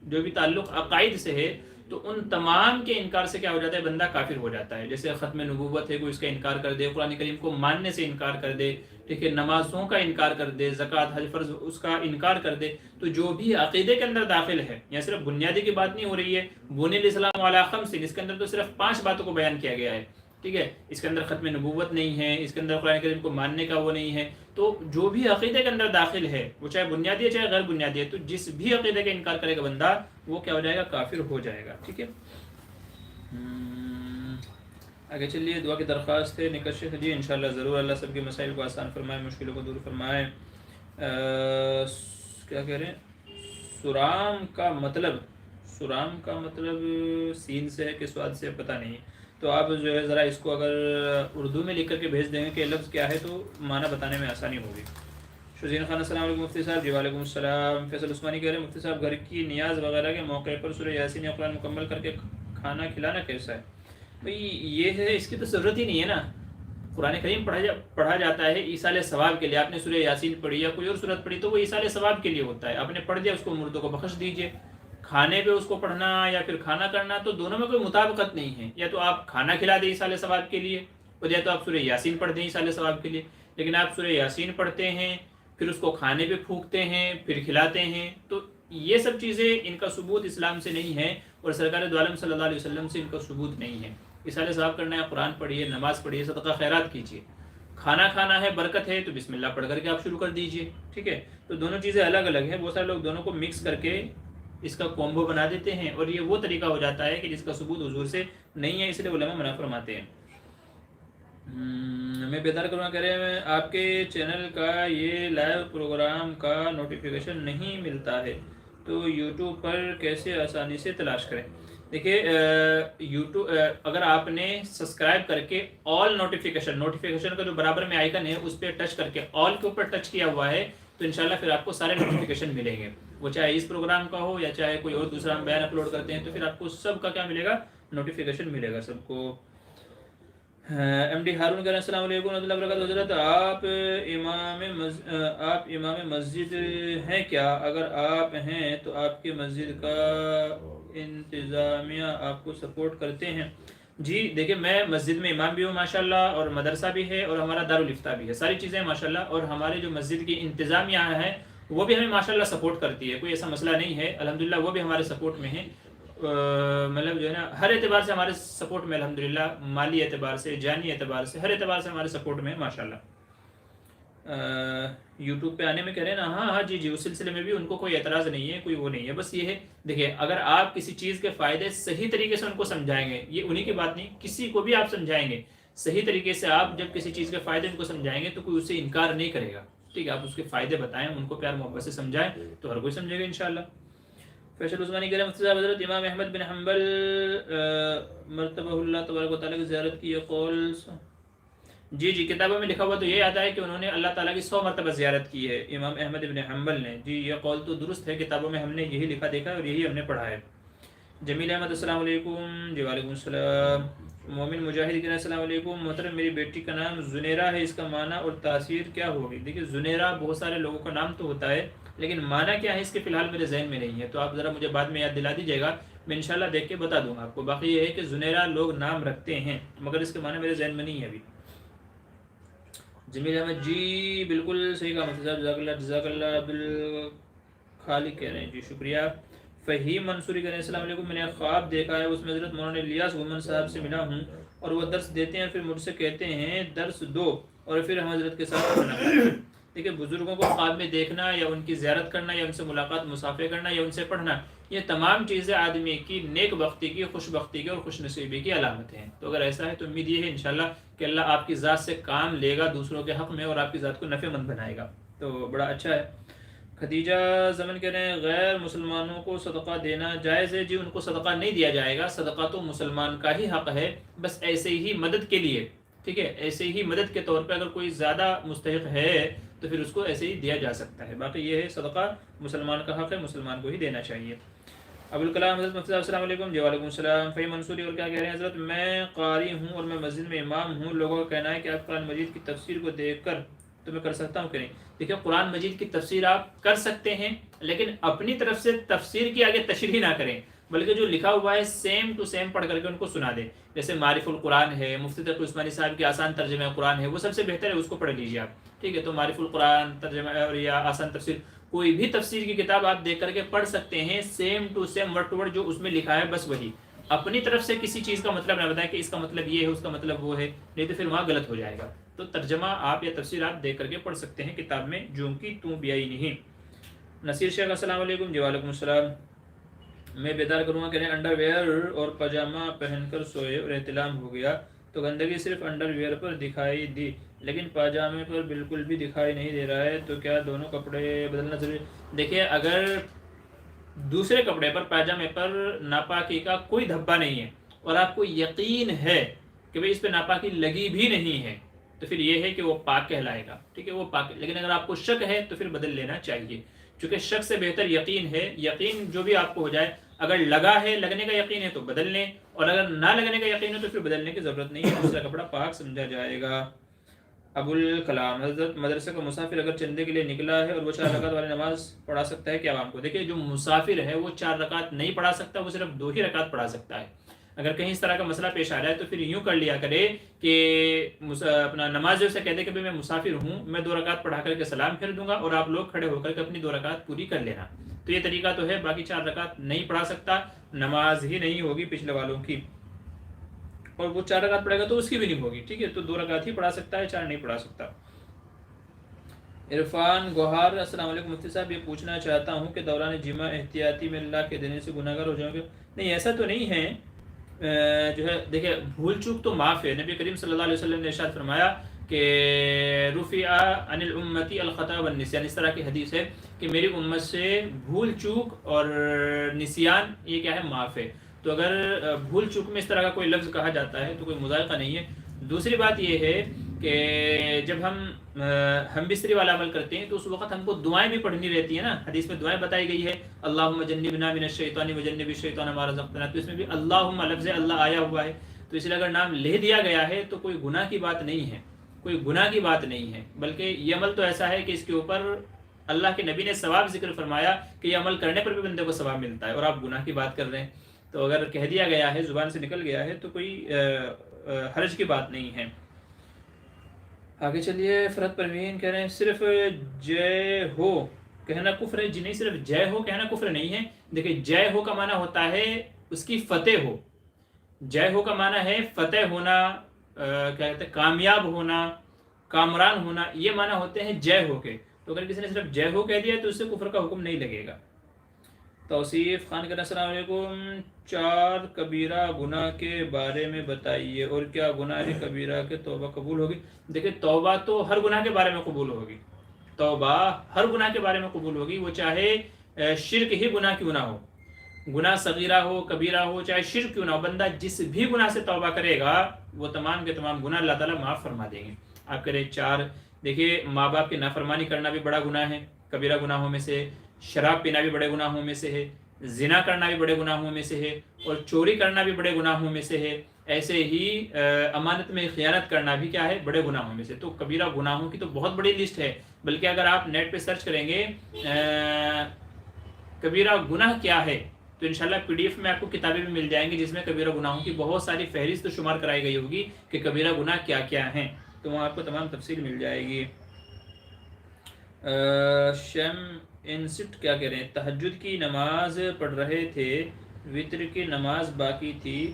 Speaker 2: جو بھی تعلق عقائد سے ہے، تو ان تمام کے انکار سے کیا ہو جاتا ہے؟ بندہ کافر ہو جاتا ہے. جیسے ختم نبوت ہے، کوئی اس کا انکار کر دے، قرآن کریم کو ماننے سے انکار کر دے، ٹھیک ہے، نمازوں کا انکار کر دے، زکوٰۃ حج فرض اس کا انکار کر دے، تو جو بھی عقیدے کے اندر داخل ہے، یا صرف بنیادی کی بات نہیں ہو رہی ہے، بنی الاسلام علی خمس، اس کے اندر تو صرف 5 باتوں کو بیان کیا گیا ہے، ٹھیک ہے، اس کے اندر ختم نبوت نہیں ہے، اس کے اندر قرآن کریم کو ماننے کا وہ نہیں ہے، تو جو بھی عقیدے کے اندر داخل ہے وہ چاہے بنیادی ہے چاہے غیر بنیادی ہے، تو جس بھی عقیدے کا انکار کرے گا بندہ وہ کیا ہو جائے گا؟ کافر ہو جائے گا، ٹھیک ہے۔ آگے چلیے، دعا کی درخواست ہے نکاح سے جی، انشاءاللہ ضرور، اللہ سب کے مسائل کو آسان فرمائے، مشکلوں کو دور فرمائے۔ کیا کہہ رہے ہیں؟ سرام کا مطلب سین سے ہے کہ سواد سے پتہ نہیں، تو آپ جو ہے ذرا اس کو اگر اردو میں لکھ کر کے بھیج دیں گے کہ لفظ کیا ہے تو معنی بتانے میں آسانی ہوگی۔ شزین خان السلام علیکم مفتی صاحب جی، وعلیکم السلام۔ فیصل عثمانی کہہ رہے ہیں مفتی صاحب گھر کی نیاز وغیرہ کے موقع پر سورہ یاسین یا قرآن مکمل کر کے کھانا کھلانا کیسا ہے؟ بھئی یہ ہے، اس کی تو ضرورت ہی نہیں ہے نا، قرآن کریم پڑھا جاتا ہے ایصال ثواب کے لیے۔ آپ نے سورہ یاسین پڑھی یا کوئی اور سورت پڑھی تو وہ ایصال ثواب کے لیے ہوتا ہے، آپ نے پڑھ دیا، اس کو مردوں کو بخش دیجئے۔ کھانے پہ اس کو پڑھنا یا پھر کھانا کرنا تو دونوں میں کوئی مطابقت نہیں ہے، یا تو آپ کھانا کھلا دیں ایصال ثواب کے لیے، اور یا تو آپ سورہ یاسین پڑھ دیں ایصال ثواب کے لیے، لیکن آپ سورہ یاسین پڑھتے ہیں پھر اس کو کھانے پہ پھونکتے ہیں پھر کھلاتے ہیں، تو یہ سب چیزیں ان کا ثبوت اسلام سے نہیں ہے، اور سرکار دو عالم صلی اللہ علیہ وسلم سے ان کا ثبوت نہیں ہے۔ ایصال ثواب کرنا ہے، قرآن پڑھیے، نماز پڑھیے، صدقہ خیرات کیجیے۔ کھانا کھانا ہے، برکت ہے، تو بسم اللہ پڑھ کر کے آپ شروع کر دیجئے، ٹھیک ہے۔ تو دونوں چیزیں الگ الگ ہیں، بہت سارے لوگ دونوں کو مکس کر کے اس کا کومبو بنا دیتے ہیں، اور یہ وہ طریقہ ہو جاتا ہے کہ جس کا ثبوت حضور سے نہیں ہے، اس لیے علماء منع فرماتے ہیں۔ ہمیں بیدار کرنا کہہ رہے ہیں، آپ کے چینل کا یہ لائیو پروگرام کا نوٹیفیکیشن نہیں ملتا ہے تو یوٹیوب پر کیسے آسانی سے تلاش کریں؟ دیکھیے، یوٹیوب اگر آپ نے سبسکرائب کر کے آل نوٹیفیکیشن کا جو برابر میں آئیکن ہے اس پہ ٹچ کر کے آل کے اوپر ٹچ کیا ہوا ہے تو انشاءاللہ پھر آپ کو سارے نوٹیفیکیشن ملیں گے، وہ چاہے اس پروگرام کا ہو یا چاہے کوئی اور دوسرا ہم بیان اپلوڈ کرتے ہیں، تو پھر آپ کو سب کا کیا ملے گا؟ نوٹیفیکیشن ملے گا سب کو۔ ایم ڈی ہارون کہہ رہے ہیں السلام علیکم ورحمۃ اللہ وبرکاتہ۔ حضرت آپ امام مسجد ہیں کیا؟ اگر آپ ہیں تو آپ کی مسجد کا انتظامیہ آپ کو سپورٹ کرتے ہیں؟ جی دیکھیں، میں مسجد میں امام بھی ہوں ماشاءاللہ، اور مدرسہ بھی ہے، اور ہمارا دارالافتاء بھی ہے، ساری چیزیں ماشاءاللہ، اور ہمارے جو مسجد کی انتظامیہ ہے وہ بھی ہمیں ماشاءاللہ سپورٹ کرتی ہے، کوئی ایسا مسئلہ نہیں ہے، الحمدللہ وہ بھی ہمارے سپورٹ میں ہیں، مطلب جو ہے نا ہر اعتبار سے ہمارے سپورٹ میں، الحمدللہ مالی اعتبار سے، جانی اعتبار سے، ہر اعتبار سے ہمارے سپورٹ میں ماشاءاللہ۔ یوٹیوب پہ آنے میں کہہ رہے ہیں نا، ہاں جی جی، اس سلسلے میں بھی ان کو کوئی اعتراض نہیں ہے، کوئی وہ نہیں ہے، بس یہ ہے دیکھیں، اگر آپ کسی چیز کے فائدے صحیح طریقے سے ان کو سمجھائیں گے، یہ انہی کی بات نہیں، کسی کو بھی آپ سمجھائیں گے صحیح طریقے سے، آپ جب کسی چیز کے فائدے ان کو سمجھائیں گے تو کوئی اس سے انکار نہیں کرے گا، ٹھیک ہے، آپ اس کے فائدے بتائیں، ان کو پیار محبت سے سمجھائیں تو ہر کوئی سمجھے گا انشاءاللہ۔ فیصل عثمانی کہہ رہے ہیں مفتی صاحب، حضرت امام احمد بن حنبل مرتبہ اللہ تبارک و تعالیٰ کی زیارت کی، یہ قول جی جی کتابوں میں لکھا ہوا تو یہ آتا ہے کہ انہوں نے اللہ تعالیٰ کی 100 مرتبہ زیارت کی ہے امام احمد بن حنبل نے، جی یہ قول تو درست ہے، کتابوں میں ہم نے یہی لکھا دیکھا ہے اور یہی ہم نے پڑھا ہے۔ جمیل احمد السلام علیکم جی، وعلیکم السلام۔ مومن مجاہد کہہ رہے ہیں السلام علیکم محترم، میری بیٹی کا نام زنیرہ ہے، اس کا معنی اور تاثیر کیا ہوگی؟ دیکھیے، زنیرہ بہت سارے لوگوں کا نام تو ہوتا ہے، لیکن معنی کیا ہے اس کے فی الحال میرے ذہن میں نہیں ہے، تو آپ ذرا مجھے بعد میں یاد دلا دیجیے گا، میں انشاءاللہ دیکھ کے بتا دوں گا آپ کو۔ باقی یہ ہے کہ زنیرہ لوگ نام رکھتے ہیں، مگر اس کے معنی میرے ذہن میں نہیں ہے ابھی۔ جمیل احمد جی بالکل صحیح کہا مفتی صاحب، جزاک اللہ بالخالق کہہ رہے ہیں، جی شکریہ۔ فہیم منصوری کہہ رہے ہیں السلام علیکم، میں نے خواب دیکھا ہے، اس میں حضرت مولانا الیاس گھمن صاحب سے ملا ہوں اور وہ درس دیتے ہیں، پھر مجھ سے کہتے ہیں درس دو، اور پھر ہم حضرت کے ساتھ کھانا کھاتے ہیں۔ دیکھیں، بزرگوں کو خواب میں دیکھنا یا ان کی زیارت کرنا یا ان سے ملاقات مصافحہ کرنا یا ان سے پڑھنا، یہ تمام چیزیں آدمی کی نیک بختی کی، خوش بختی کی اور خوش نصیبی کی علامتیں ہیں، تو اگر ایسا ہے تو امید یہ ہے انشاءاللہ کہ اللہ آپ کی ذات سے کام لے گا دوسروں کے حق میں اور آپ کی ذات کو نفع مند بنائے گا، تو بڑا اچھا ہے۔ خدیجہ زمن کہہ رہے ہیں غیر مسلمانوں کو صدقہ دینا جائز ہے؟ جی ان کو صدقہ نہیں دیا جائے گا، صدقہ تو مسلمان کا ہی حق ہے، بس ایسے ہی مدد کے لیے، ٹھیک ہے، ایسے ہی مدد کے طور پہ اگر کوئی زیادہ مستحق ہے تو پھر اس کو ایسے ہی دیا جا سکتا ہے، باقی یہ ہے صدقہ مسلمان کا حق ہے، مسلمان کو ہی دینا چاہیے۔ ابوالکلام حضرت مفتی صاحب السلام علیکم جی، وعلیکم السلام۔ فہیم منصوری اور کیا کہہ رہے ہیں حضرت، میں قاری ہوں اور میں مسجد میں امام ہوں، لوگوں کا کہنا ہے کہ آپ قرآن مجید کی تفسیر کو دیکھ کر تو میں کر سکتا ہوں کہ نہیں؟ دیکھیں، قرآن مجید کی تفسیر آپ کر سکتے ہیں، لیکن اپنی طرف سے تفسیر کی آگے تشریح نہ کریں، بلکہ جو لکھا ہوا ہے سیم ٹو سیم پڑھ کر کے ان کو سنا دیں. جیسے معارف القرآن ہے، مفتی تقی عثمانی صاحب کی آسان ترجمہ قرآن ہے، وہ سب سے بہتر ہے، اس کو پڑھ لیجیے آپ. ٹھیک ہے، تو معارف القرآن ترجمہ اور یا آسان تفسیر، کوئی بھی تفسیر کی کتاب آپ دیکھ کر کے پڑھ سکتے ہیں، same to same word to word جو اس میں لکھا ہے بس وہی. اپنی طرف سے کسی چیز کا مطلب نہ بتائیں کہ اس کا مطلب یہ ہے، اس کا مطلب وہ ہے، نہیں تو پھر وہاں غلط ہو جائے گا. تو ترجمہ آپ یا تفسیر آپ دیکھ کر کے پڑھ سکتے ہیں کتاب میں، جو کی توں بیائی نہیں. نصیر شیخ السلام علیکم. جی وعلیکم السلام. میں بیدار کروں گا کہ انڈر ویئر اور پاجامہ پہن کر سوئے اور احتلام ہو گیا تو گندگی صرف انڈر ویئر پر دکھائی دی لیکن پاجامے پر بالکل بھی دکھائی نہیں دے رہا ہے، تو کیا دونوں کپڑے بدلنا ضروری؟ دیکھیے، اگر دوسرے کپڑے پر، پاجامے پر ناپاکی کا کوئی دھبا نہیں ہے اور آپ کو یقین ہے کہ بھئی اس پہ ناپاکی لگی بھی نہیں ہے، تو پھر یہ ہے کہ وہ پاک کہلائے گا. ٹھیک ہے، وہ پاک. لیکن اگر آپ کو شک ہے تو پھر بدل لینا چاہیے، چونکہ شک سے بہتر یقین ہے. یقین جو بھی آپ کو ہو جائے، اگر لگا ہے، لگنے کا یقین ہے تو بدل لیں، اور اگر نہ لگنے کا یقین ہے تو پھر بدلنے کی ضرورت نہیں ہے، دوسرا کپڑا پاک سمجھا جائے گا. ابو الکلام: حضرت مدرسے کا مسافر اگر چندے کے لیے نکلا ہے اور وہ 4 رکعت والی نماز پڑھا سکتا ہے کیا عوام کو؟ دیکھیے، جو مسافر ہے وہ 4 رکعت نہیں پڑھا سکتا، وہ صرف 2 ہی رکعت پڑھا سکتا ہے. اگر کہیں اس طرح کا مسئلہ پیش آ رہا ہے تو پھر یوں کر لیا کرے کہ اپنا نماز جو سے کہہ دے کہ میں مسافر ہوں، میں 2 رکعت پڑھا کر کے سلام پھیر دوں گا اور آپ لوگ کھڑے ہو کر کے اپنی 2 رکعت پوری کر لینا. تو یہ طریقہ تو ہے. باقی 4 رکعت نہیں پڑھا سکتا، نماز ہی نہیں ہوگی پچھلے والوں کی، اور وہ 4 رکعت پڑھے گا تو اس کی بھی نہیں ہوگی. ٹھیک ہے، تو 2 رکعت ہی پڑھا سکتا ہے، 4 نہیں پڑھا سکتا. عرفان گوہر: السلام علیکم مفتی صاحب، یہ پوچھنا چاہتا ہوں کہ دوران جمعہ احتیاطی میں اللہ کے دینے سے گناہ گار ہو جاؤں گے؟ نہیں، ایسا تو نہیں ہے. جو ہے دیکھیں، بھول چوک تو معاف ہے. نبی کریم صلی اللہ علیہ وسلم نے ارشاد فرمایا کہ رفع عن الامتی الخطا والنسیان، اس طرح کی حدیث ہے کہ میری امت سے بھول چوک اور نسیان یہ کیا ہے، معاف ہے. تو اگر بھول چوک میں اس طرح کا کوئی لفظ کہا جاتا ہے تو کوئی مذائقہ نہیں ہے. دوسری بات یہ ہے کہ جب ہم بستری والا عمل کرتے ہیں تو اس وقت ہم کو دعائیں بھی پڑھنی رہتی ہیں نا. حدیث میں دعائیں بتائی گئی ہے، اللہم جنبنا من الشیطان وجنب الشیطان ما رزقتنا، تو اس میں بھی اللہم لفظ اللہ آیا ہوا ہے. تو اس لیے اگر نام لے دیا گیا ہے تو کوئی گناہ کی بات نہیں ہے، کوئی گناہ کی بات نہیں ہے، بلکہ یہ عمل تو ایسا ہے کہ اس کے اوپر اللہ کے نبی نے ثواب ذکر فرمایا کہ یہ عمل کرنے پر بھی بندے کو ثواب ملتا ہے، اور آپ گناہ کی بات کر رہے ہیں. تو اگر کہہ دیا گیا ہے، زبان سے نکل گیا ہے، تو کوئی حرج کی بات نہیں ہے. آگے چلیے. فرحت پروین کہہ رہے ہیں صرف جے ہو کہنا کفر ہے؟ جی نہیں، صرف جے ہو کہنا کفر نہیں ہے. دیکھیں، جے ہو کا معنی ہوتا ہے اس کی فتح ہو. جے ہو کا معنی ہے فتح ہونا، کیا کہتے ہیں، کامیاب ہونا، کامران ہونا، یہ معنی ہوتے ہیں جے ہو کے. تو اگر کسی نے صرف جے ہو کہہ دیا تو اس سے کفر کا حکم نہیں لگے گا. توصیف خان کہنا السلام علیکم، 4 کبیرہ گناہ کے بارے میں بتائیے، اور کیا گناہ کبیرہ کے توبہ قبول ہوگی؟ دیکھیں، توبہ تو ہر گناہ کے بارے میں قبول ہوگی. توبہ ہر گناہ کے بارے میں قبول ہوگی، وہ چاہے شرک ہی گناہ کیوں نہ ہو، گناہ صغیرہ ہو، کبیرہ ہو، چاہے شرک کیوں نہ ہو. بندہ جس بھی گناہ سے توبہ کرے گا وہ تمام کے تمام گناہ اللہ تعالیٰ معاف فرما دیں گے. آپ کریں 4. دیکھیے، ماں باپ کی نافرمانی کرنا بھی بڑا گناہ ہے، کبیرہ گناہوں میں سے. شراب پینا بھی بڑے گناہوں میں سے ہے. زنا کرنا بھی بڑے گناہوں میں سے ہے، اور چوری کرنا بھی بڑے گناہوں میں سے ہے. ایسے ہی امانت میں خیانت کرنا بھی کیا ہے، بڑے گناہوں میں سے. تو کبیرہ گناہوں کی تو بہت بڑی لسٹ ہے. بلکہ اگر آپ نیٹ پہ سرچ کریں گے کبیرہ گناہ کیا ہے تو انشاءاللہ PDF میں آپ کو کتابیں بھی مل جائیں گی جس میں کبیرہ گناہوں کی بہت ساری فہرست شمار کرائی گئی ہوگی کہ کبیرہ گناہ کیا کیا ہیں. تو وہاں آپ کو تمام تفصیل مل جائے گی. شم انسٹ کیا کہہ رہے ہیں، تہجد کی نماز پڑھ رہے تھے، وطر کی نماز باقی تھی،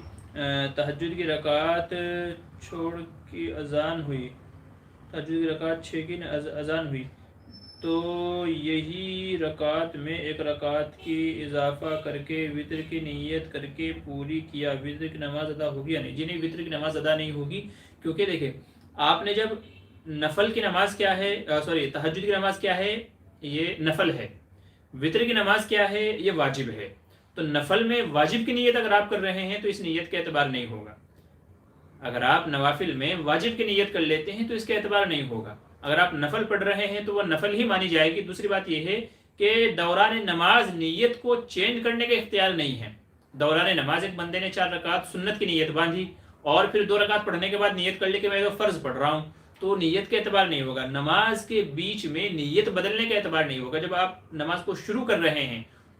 Speaker 2: تہجد کی رکعت چھوڑ کی اذان ہوئی، تہجد کی رکعت 6 کی اذان ہوئی، تو یہی رکعت میں 1 رکعت کی اضافہ کر کے وطر کی نیت کر کے پوری کیا، وطر کی نماز ادا ہوگی یا نہیں؟ جی نہیں، وطر کی نماز ادا نہیں ہوگی، کیونکہ دیکھیں آپ نے جب نفل کی نماز کیا ہے، تہجد کی نماز کیا ہے، یہ نفل ہے. وطر کی نماز کیا ہے، یہ واجب ہے. تو نفل میں واجب کی نیت اگر آپ کر رہے ہیں تو اس نیت کے اعتبار نہیں ہوگا. اگر آپ نوافل میں واجب کی نیت کر لیتے ہیں تو اس کے اعتبار نہیں ہوگا. اگر آپ نفل پڑھ رہے ہیں تو وہ نفل ہی مانی جائے گی. دوسری بات یہ ہے کہ دوران نماز نیت کو چینج کرنے کا اختیار نہیں ہے. دوران نماز ایک بندے نے 4 رکعت سنت کی نیت باندھی اور پھر 2 رکعت پڑھنے کے بعد نیت کر لی کہ میں فرض پڑھ رہا ہوں، تو نیت کے اعتبار نہیں ہوگا. نماز کے بیچ میں نیت بدلنے کا اعتبار نہیں ہوگا. جب آپ نماز کو شروع کر رہے ہیں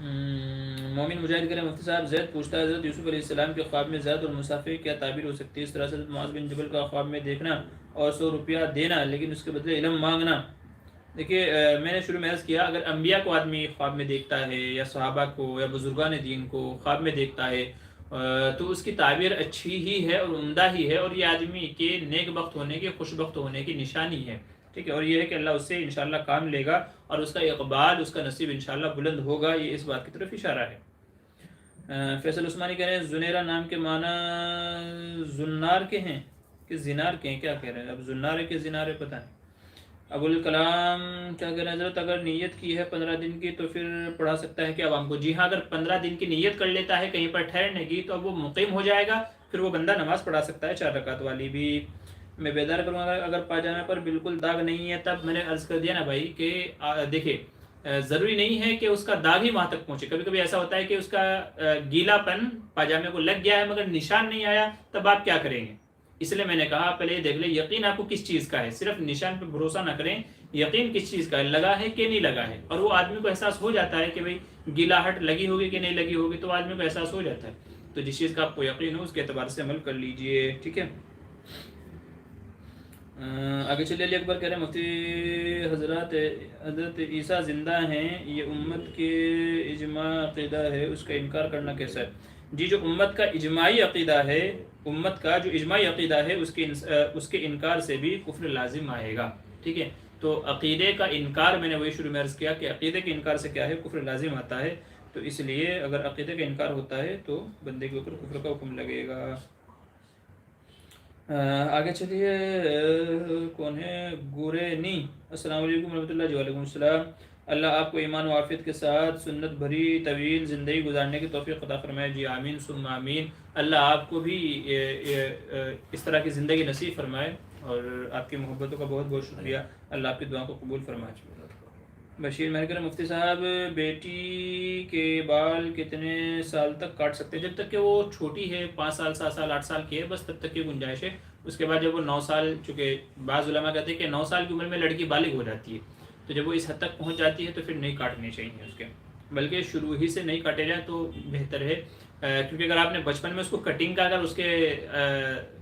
Speaker 2: مومن مجاہد کرے مفتی صاحب زید پوچھتا ہے حضرت یوسف علیہ السلام کے خواب میں زید اور مسافر کیا تعبیر ہو سکتی ہے؟ اس طرح سے حضرت معاذ بن جبل کا خواب میں دیکھنا اور 100 روپیہ دینا لیکن اس کے بدلے علم مانگنا. دیکھیے میں نے شروع میں عرض کیا اگر انبیاء کو آدمی خواب میں دیکھتا ہے یا صحابہ کو یا بزرگان دین کو خواب میں دیکھتا ہے تو اس کی تعبیر اچھی ہی ہے اور عمدہ ہی ہے، اور یہ آدمی کے نیک بخت ہونے کے خوش بخت ہونے کی نشانی ہے. ٹھیک ہے، اور یہ ہے کہ اللہ اس سے انشاءاللہ کام لے گا اور اس کا اقبال، اس کا نصیب انشاءاللہ بلند ہوگا. یہ اس بات کی طرف اشارہ ہے. فیصل عثمانی کہہ رہے ہیں زنیرہ نام کے معنی زنار کے ہیں کہ زنار کے ہیں، کیا کہہ رہے ہیں؟ اب زنار ہے کہ زنار ہے پتہ نہیں. ابو الکلام کیا کہہ رہے ہیں حضرت اگر نیت کی ہے 15 دن کی تو پھر پڑھا سکتا ہے کہ عوام کو؟ جی ہاں، اگر 15 دن کی نیت کر لیتا ہے کہیں پر ٹھہرنے کی تو اب وہ مقیم ہو جائے گا، پھر وہ بندہ نماز پڑھا سکتا ہے 4 رکعت والی بھی. میں بیدار کروں گا اگر پاجامے پر بالکل داغ نہیں ہے تب. میں نے عرض کر دیا نا بھائی کہ دیکھیں ضروری نہیں ہے کہ اس کا داغ ہی وہاں تک پہنچے. کبھی کبھی ایسا ہوتا ہے کہ اس کا گیلا پن پاجامے کو لگ گیا ہے مگر نشان نہیں آیا، تب آپ کیا کریں گے؟ اس لیے میں نے کہا پہلے یہ دیکھ لیں یقین آپ کو کس چیز کا ہے. صرف نشان پہ بھروسہ نہ کریں، یقین کس چیز کا ہے، لگا ہے کہ نہیں لگا ہے. اور وہ آدمی کو احساس ہو جاتا ہے کہ بھائی گیلاہٹ لگی ہوگی کہ نہیں لگی ہوگی، تو آدمی کو احساس ہو جاتا ہے. تو جس چیز کا آپ کو یقین ہو اس کے اعتبار سے عمل کر لیجئے. ٹھیک ہے، آگے چلیے. علی اکبر کہہ رہے ہیں مفتی حضرت عیسیٰ زندہ ہیں، یہ امت کے اجماع عقیدہ ہے، اس کا انکار کرنا کیسا ہے؟ جی جو امت کا اجماعی عقیدہ ہے، امت کا جو اجماعی عقیدہ ہے اس کے انکار سے بھی کفر لازم آئے گا. ٹھیک ہے، تو عقیدے کا انکار میں نے وہی شروع میں عرض کیا کہ عقیدے کے انکار سے کیا ہے کفر لازم آتا ہے. تو اس لیے اگر عقیدے کا انکار ہوتا ہے تو بندے کے اوپر کفر کا حکم لگے گا. آگے چلیے. کون ہے؟ گورینی. السلام علیکم ورحمۃ اللہ. جی وعلیکم السلام. اللہ آپ کو ایمان و عافیت کے ساتھ سنت بھری طویل زندگی گزارنے کی توفیق عطا فرمائے. جی آمین ثم آمین. اللہ آپ کو بھی اس طرح کی زندگی نصیب فرمائے، اور آپ کی محبتوں کا بہت بہت شکریہ. اللہ آپ کی دعا کو قبول فرمائے. بشیر مہر مفتی صاحب بیٹی کے بال کتنے سال تک کاٹ سکتے ہیں؟ جب تک کہ وہ چھوٹی ہے، 5 سال 7 سال 8 سال کی ہے، بس تب تک کی گنجائش ہے. اس کے بعد جب وہ 9 سال، چونکہ بعض علماء کہتے ہیں کہ 9 سال کی عمر میں لڑکی بالغ ہو جاتی ہے، تو جب وہ اس حد تک پہنچ جاتی ہے تو پھر نہیں کاٹنے چاہیے اس کے، بلکہ شروع ہی سے نہیں کاٹے جائیں تو بہتر ہے. کیونکہ اگر آپ نے بچپن میں اس کو کٹنگ کا اگر اس کے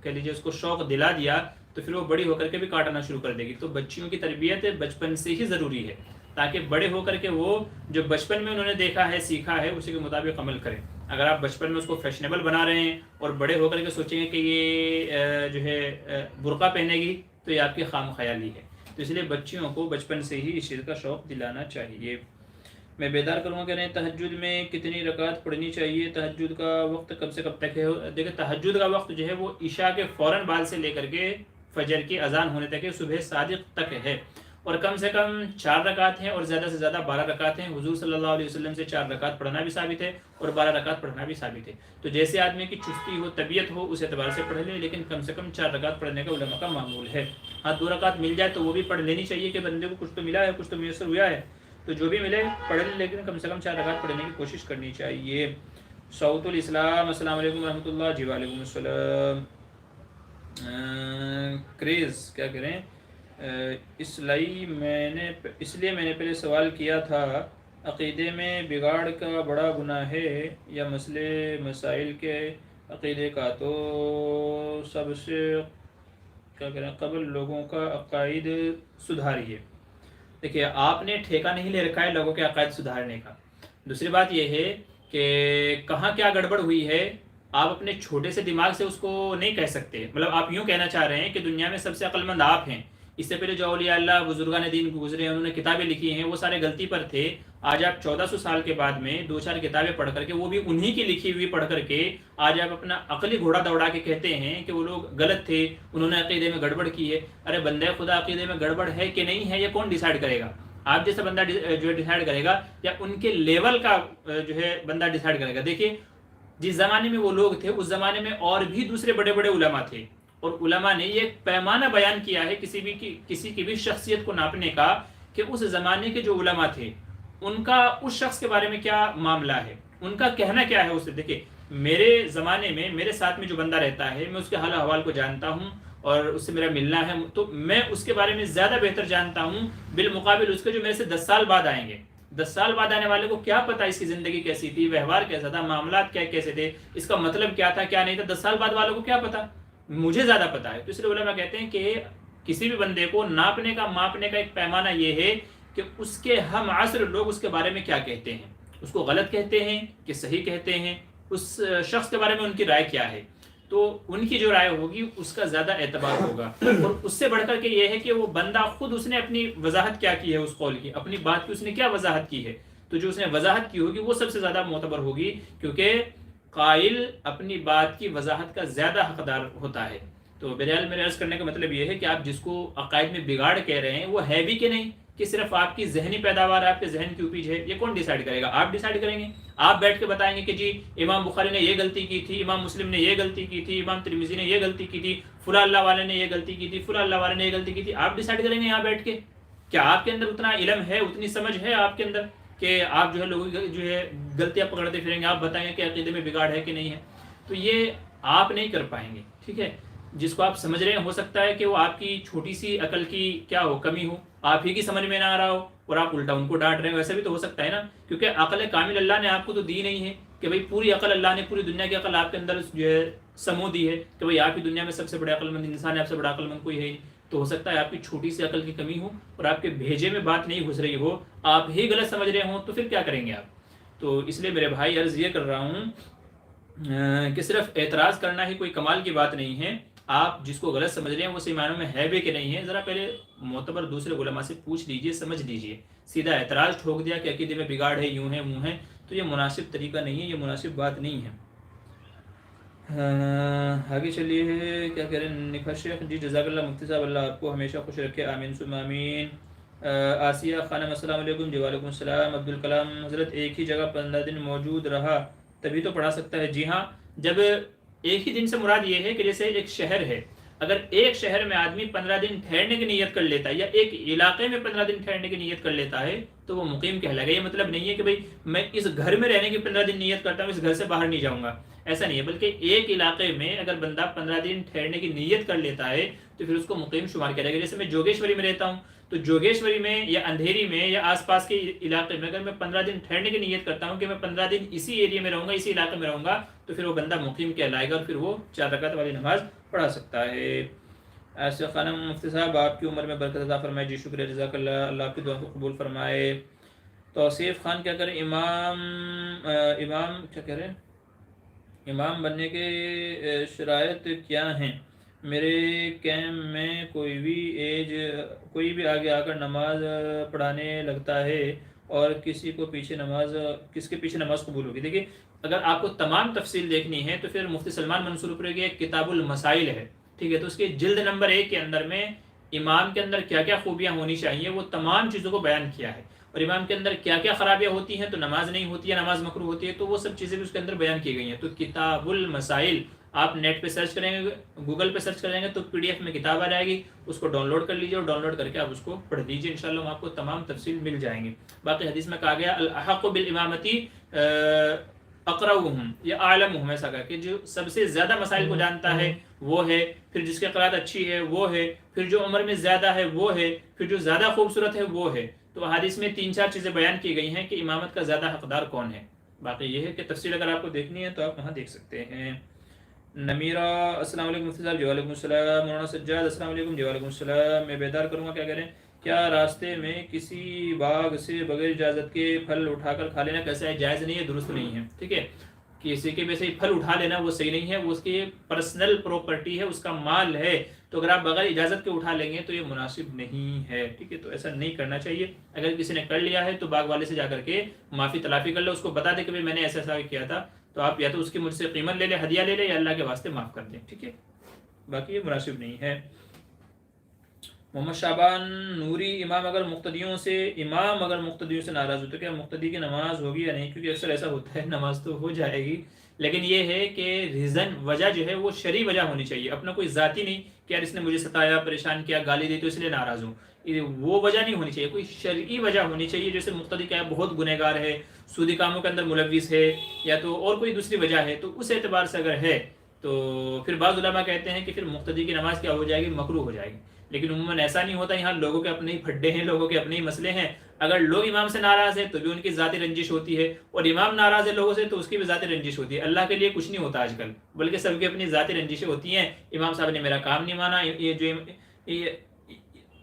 Speaker 2: کہہ لیجیے اس کو شوق دلا دیا تو پھر وہ بڑی ہو کر کے بھی کاٹنا شروع کر دے گی. تو بچیوں کی تربیت بچپن سے ہی ضروری ہے تاکہ بڑے ہو کر کے وہ جو بچپن میں انہوں نے دیکھا ہے سیکھا ہے اسی کے مطابق عمل کریں. اگر آپ بچپن میں اس کو فیشنیبل بنا رہے ہیں اور بڑے ہو کر کے سوچیں گے کہ یہ جو ہے برقع پہنے گی تو یہ آپ کی خام خیالی ہے. تو اس لیے بچیوں کو بچپن سے ہی اس چیز کا شوق دلانا چاہیے. میں بیدار کروں گا. کہہ رہے ہیں تہجد میں کتنی رکعت پڑھنی چاہیے؟ تہجد کا وقت کب سے کب تک ہے؟ دیکھیں تہجد کا وقت جو ہے وہ عشاء کے فوراً بعد سے لے کر کے فجر کی اذان ہونے تک ہے، صبح صادق تک ہے، اور کم سے کم 4 رکعت ہیں اور زیادہ سے زیادہ 12 رکعت ہیں. حضور صلی اللہ علیہ وسلم سے 4 رکعت پڑھنا بھی ثابت ہے اور 12 رکعت پڑھنا بھی ثابت ہے. تو جیسے آدمی کی چستی ہو، طبیعت ہو، اس اعتبار سے پڑھ لے، لیکن کم سے کم 4 رکعت پڑھنے کا علماء کا معمول ہے. ہاں 2 رکعت مل جائے تو وہ بھی پڑھ لینی چاہیے کہ بندے کو کچھ تو ملا ہے، کچھ تو میسر ہوا ہے، تو جو بھی ملے پڑھ لیں، لیکن کم سے کم 4 رکعت پڑھنے کی کوشش کرنی چاہیے. صوت الاسلام. السلام علیکم ورحمۃ اللہ. جی وعلیکم السلام. کریز کیا کریں؟ اس لیے میں نے پہلے سوال کیا تھا عقیدے میں بگاڑ کا بڑا گناہ ہے یا مسئلے مسائل کے عقیدے کا؟ تو سب سے کیا کریں قبل لوگوں کا عقائد سدھاریے. دیکھیے آپ نے ٹھیکہ نہیں لے رکھا ہے لوگوں کے عقائد سدھارنے کا. دوسری بات یہ ہے کہ کہاں کیا گڑبڑ ہوئی ہے آپ اپنے چھوٹے سے دماغ سے اس کو نہیں کہہ سکتے. مطلب آپ یوں کہنا چاہ رہے ہیں کہ دنیا میں سب سے عقل مند آپ ہیں. اس سے پہلے جو اولیاء اللہ بزرگان دین گزرے ہیں انہوں نے کتابیں لکھی ہیں، وہ سارے غلطی پر تھے. آج آپ 1400 سال کے بعد میں 2-4 کتابیں پڑھ کر کے، وہ بھی انہی کی لکھی ہوئی پڑھ کر کے، آج آپ اپنا عقلی گھوڑا دوڑا کے کہتے ہیں کہ وہ لوگ غلط تھے، انہوں نے عقیدے میں گڑبڑ کی ہے. ارے بندہ خدا عقیدے میں گڑبڑ ہے کہ نہیں ہے یہ کون ڈیسائیڈ کرے گا؟ آپ جیسا بندہ جو ہے ڈیسائیڈ کرے گا یا ان کے لیول کا جو ہے بندہ ڈیسائیڈ کرے گا؟ دیکھیے جس زمانے میں وہ لوگ تھے اس زمانے میں اور بھی دوسرے بڑے بڑے علماء تھے، اور علماء نے یہ پیمانہ بیان کیا ہے کسی کی بھی شخصیت کو ناپنے کا کہ اس زمانے کے جو علماء تھے ان کا اس شخص کے بارے میں کیا معاملہ ہے، ان کا کہنا کیا ہے اسے. دیکھیں میرے زمانے میں میرے ساتھ میں جو بندہ رہتا ہے میں اس کے حال احوال کو جانتا ہوں اور اس سے میرا ملنا ہے، تو میں اس کے بارے میں زیادہ بہتر جانتا ہوں بالمقابل اس کے جو میرے سے 10 سال بعد آئیں گے. 10 سال بعد آنے والے کو کیا پتا اس کی زندگی کیسی تھی، ویوہار کیسا تھا، معاملات کیسے تھے، اس کا مطلب کیا تھا کیا نہیں تھا، 10 سال بعد والوں کو کیا پتا، مجھے زیادہ پتا ہے۔ تو اس لیے علماء کہتے ہیں کہ کسی بھی بندے کو ناپنے کا ماپنے کا ایک پیمانہ یہ ہے کہ اس کے ہم عصر لوگ اس کے بارے میں کیا کہتے ہیں، اس کو غلط کہتے ہیں کہ صحیح کہتے ہیں، اس شخص کے بارے میں ان کی رائے کیا ہے، تو ان کی جو رائے ہوگی اس کا زیادہ اعتبار ہوگا۔ اور اس سے بڑھ کر کے یہ ہے کہ وہ بندہ خود اس نے اپنی وضاحت کیا کی ہے، اس قول کی اپنی بات کی اس نے کیا وضاحت کی ہے، تو جو اس نے وضاحت کی ہوگی وہ سب سے زیادہ معتبر ہوگی، کیونکہ قائل اپنی بات کی وضاحت کا زیادہ حقدار ہوتا ہے۔ تو بہرحال میرے عرض کرنے کا مطلب یہ ہے کہ آپ جس کو عقائد میں بگاڑ کہہ رہے ہیں وہ ہے بھی کہ نہیں، کہ صرف آپ کی ذہنی پیداوار آپ کے ذہن کی اوپج ہے، یہ کون ڈیسائیڈ کرے گا؟ آپ ڈیسائیڈ کریں گے۔ آپ بیٹھ کے بتائیں گے کہ جی امام بخاری نے یہ غلطی کی تھی، امام مسلم نے یہ غلطی کی تھی، امام ترمذی نے یہ غلطی کی تھی، فلاں اللہ والے نے یہ غلطی کی تھی، فلاں اللہ والے نے یہ غلطی کی تھی، آپ ڈیسائیڈ کریں گے یہاں بیٹھ کے؟ کیا آپ کے اندر اتنا علم ہے، اتنی سمجھ ہے آپ کے اندر کہ آپ جو ہے لوگوں جو ہے غلطیاں پکڑتے پھریں گے، آپ بتائیں گے کہ عقیدے میں بگاڑ ہے کہ نہیں ہے؟ تو یہ آپ نہیں کر پائیں گے، ٹھیک ہے؟ جس کو آپ سمجھ رہے ہیں ہو سکتا ہے کہ وہ آپ کی چھوٹی سی عقل کی کیا ہو، کمی ہو، آپ ہی کی سمجھ میں نہ آ رہا ہو اور آپ الٹا ان کو ڈانٹ رہے ہیں، ویسا بھی تو ہو سکتا ہے نا، کیونکہ عقل کامل اللہ نے آپ کو تو دی نہیں ہے کہ بھئی پوری عقل اللہ نے، پوری دنیا کی عقل آپ کے اندر جو ہے سمو دی ہے کہ بھئی آپ کی دنیا میں سب سے بڑے عقل مند انسان ہے، آپ سے بڑا عقل مند کوئی ہے نہیں۔ تو ہو سکتا ہے آپ کی چھوٹی سی عقل کی کمی ہو اور آپ کے بھیجے میں بات نہیں گھس رہی ہو، آپ ہی غلط سمجھ رہے ہوں، تو پھر کیا کریں گے آپ؟ تو اس لیے میرے بھائی عرض یہ کر رہا ہوں کہ صرف اعتراض کرنا ہی کوئی کمال کی بات نہیں ہے، آپ جس کو غلط سمجھ رہے ہیں وہ صحیح معنوں میں ہے بھی کہ نہیں ہے، ذرا پہلے معتبر دوسرے علماء سے پوچھ لیجئے، سمجھ لیجئے۔ سیدھا اعتراض ٹھوک دیا کہ عقیدے میں بگاڑ ہے، یوں ہے وہ ہے، تو یہ مناسب طریقہ نہیں ہے، یہ مناسب بات نہیں ہے۔ آگے چلیے، کیا کہہ رہے ہیں نکھت شیخ جی، جزاک اللہ مفتی صاحب، اللہ آپ کو ہمیشہ خوش رکھے، آمین ثم آمین۔ آسیہ خانم السلام علیکم، جی وعلیکم السلام۔ عبدالکلام حضرت ایک ہی جگہ 15 دن موجود رہا تبھی تو پڑھا سکتا ہے؟ جی ہاں، جب ایک ہی دن سے مراد یہ ہے کہ جیسے ایک شہر ہے، اگر ایک شہر میں آدمی 15 دن ٹھہرنے کی نیت کر لیتا ہے یا ایک علاقے میں 15 دن ٹھہرنے کی نیت کر لیتا ہے تو وہ مقیم کہلائے گا۔ یہ مطلب نہیں ہے کہ بھئی میں اس گھر میں رہنے کی 15 دن نیت کرتا ہوں، اس گھر سے باہر نہیں جاؤں گا، ایسا نہیں ہے، بلکہ ایک علاقے میں اگر بندہ 15 دن ٹھہرنے کی نیت کر لیتا ہے تو پھر اس کو مقیم شمار کیا جائے گا۔ جیسے میں جوگیشوری میں رہتا ہوں تو جوگیشوری میں یا اندھیری میں یا آس پاس کے علاقے میں اگر میں 15 دن ٹھہرنے کی نیت کرتا ہوں کہ میں 15 دن اسی ایریا میں رہوں گا، اسی علاقے میں رہوں گا، تو پھر وہ بندہ مقیم کہلائے گا اور پھر وہ 4 رکعت والی نماز پڑھا سکتا ہے۔ ایسے خانم مفتی صاحب آپ کی عمر میں برکت عطا فرمائے، جی شکریہ، جزاک اللہ، اللہ آپ کی دعا کو قبول فرمائے۔ توصیف خان کیا کریں، امام کیا کہہ رہے ہیں، امام بننے کے شرائط کیا ہیں؟ میرے کیمپ میں کوئی بھی آگے آ کر نماز پڑھانے لگتا ہے اور کس کے پیچھے نماز قبول ہوگی؟ دیکھیے، اگر آپ کو تمام تفصیل دیکھنی ہے تو پھر مفتی سلمان منصور پورے کی ایک کتاب المسائل ہے، ٹھیک ہے، تو اس کے جلد نمبر 1 کے اندر میں امام کے اندر کیا کیا خوبیاں ہونی چاہیے وہ تمام چیزوں کو بیان کیا ہے، اور امام کے اندر کیا کیا خرابیاں ہوتی ہیں تو نماز نہیں ہوتی ہے، نماز مکروہ ہوتی ہے، تو وہ سب چیزیں بھی اس کے اندر بیان کی گئی ہیں۔ تو کتاب المسائل آپ نیٹ پہ سرچ کریں گے، گوگل پہ سرچ کریں گے تو PDF میں کتاب آ جائے گی، اس کو ڈاؤن لوڈ کر لیجیے اور ڈاؤن لوڈ کر کے آپ اس کو پڑھ لیجیے، انشاءاللہ آپ کو تمام تفصیل مل جائیں گی۔ باقی حدیث میں کہا گیا الحق بالامامتی اقرؤہم یا اعلمہم، ایسا کہا کہ جو سب سے زیادہ مسائل کو جانتا ہے وہ ہے، پھر جس کی قرات اچھی ہے وہ ہے، پھر جو عمر میں زیادہ ہے وہ ہے، پھر جو زیادہ خوبصورت ہے وہ ہے۔ تو حدیث میں 3-4 چیزیں بیان کی گئی ہیں کہ امامت کا زیادہ حقدار کون ہے۔ باقی یہ ہے کہ تفصیل اگر آپ کو دیکھنی ہے تو آپ وہاں دیکھ سکتے ہیں۔ نمیرہ السلام علیکم مفتی صاحب، جی وعلیکم السلام۔ مولانا سجاد السلام علیکم، جی وعلیکم السلام۔ میں بیدار کروں گا، کیا کہہ رہے ہیں، کیا راستے میں کسی باغ سے بغیر اجازت کے پھل اٹھا کر کھا لینا کیسا ہے؟ جائز نہیں ہے، درست نہیں ہے، ٹھیک ہے، کسی کے ویسے پھل اٹھا لینا وہ صحیح نہیں ہے، وہ اس کی پرسنل پراپرٹی ہے، اس کا مال ہے، تو اگر آپ بغیر اجازت کے اٹھا لیں گے تو یہ مناسب نہیں ہے، ٹھیک ہے، تو ایسا نہیں کرنا چاہیے۔ اگر کسی نے کر لیا ہے تو باغ والے سے جا کر کے معافی تلافی کر لے، اس کو بتا دے کہ میں نے ایسا کیا تھا، تو آپ یا تو اس کی مجھ سے قیمت لے لے، ہدیہ لے لے، یا اللہ کے واسطے معاف کر دیں، ٹھیک ہے، باقی یہ مناسب نہیں ہے۔ محمد شعبان نوری، امام اگر مقتدیوں سے ناراض ہو تو کیا مقتدی کی نماز ہوگی یا نہیں؟ کیونکہ اکثر ایسا ہوتا ہے، نماز تو ہو جائے گی، لیکن یہ ہے کہ ریزن، وجہ جو ہے وہ شرعی وجہ ہونی چاہیے، اپنا کوئی ذاتی نہیں کہ یار اس نے مجھے ستایا، پریشان کیا، گالی دی تو اس لیے ناراض ہوں، وہ وجہ نہیں ہونی چاہیے، کوئی شرعی وجہ ہونی چاہیے، جیسے مقتدی کیا ہے بہت گنہگار ہے، سودی کاموں کے اندر ملوث ہے، یا تو اور کوئی دوسری وجہ ہے، تو اس اعتبار سے اگر ہے تو پھر بعض علماء کہتے ہیں کہ پھر مقتدی کی نماز کیا ہو جائے گی، مکروہ ہو جائے گی۔ لیکن عموماً ایسا نہیں ہوتا. یہاں لوگوں کے اپنے ہی پھڈے ہیں, لوگوں کے اپنے ہی مسئلے ہیں. اگر لوگ امام سے ناراض ہیں تو بھی ان کی ذاتی رنجش ہوتی ہے, اور امام ناراض ہے لوگوں سے تو اس کی بھی ذاتی رنجش ہوتی ہے. اللہ کے لیے کچھ نہیں ہوتا آج کل, بلکہ سب کی اپنی ذاتی رنجشیں ہوتی ہیں. امام صاحب نے میرا کام نہیں مانا,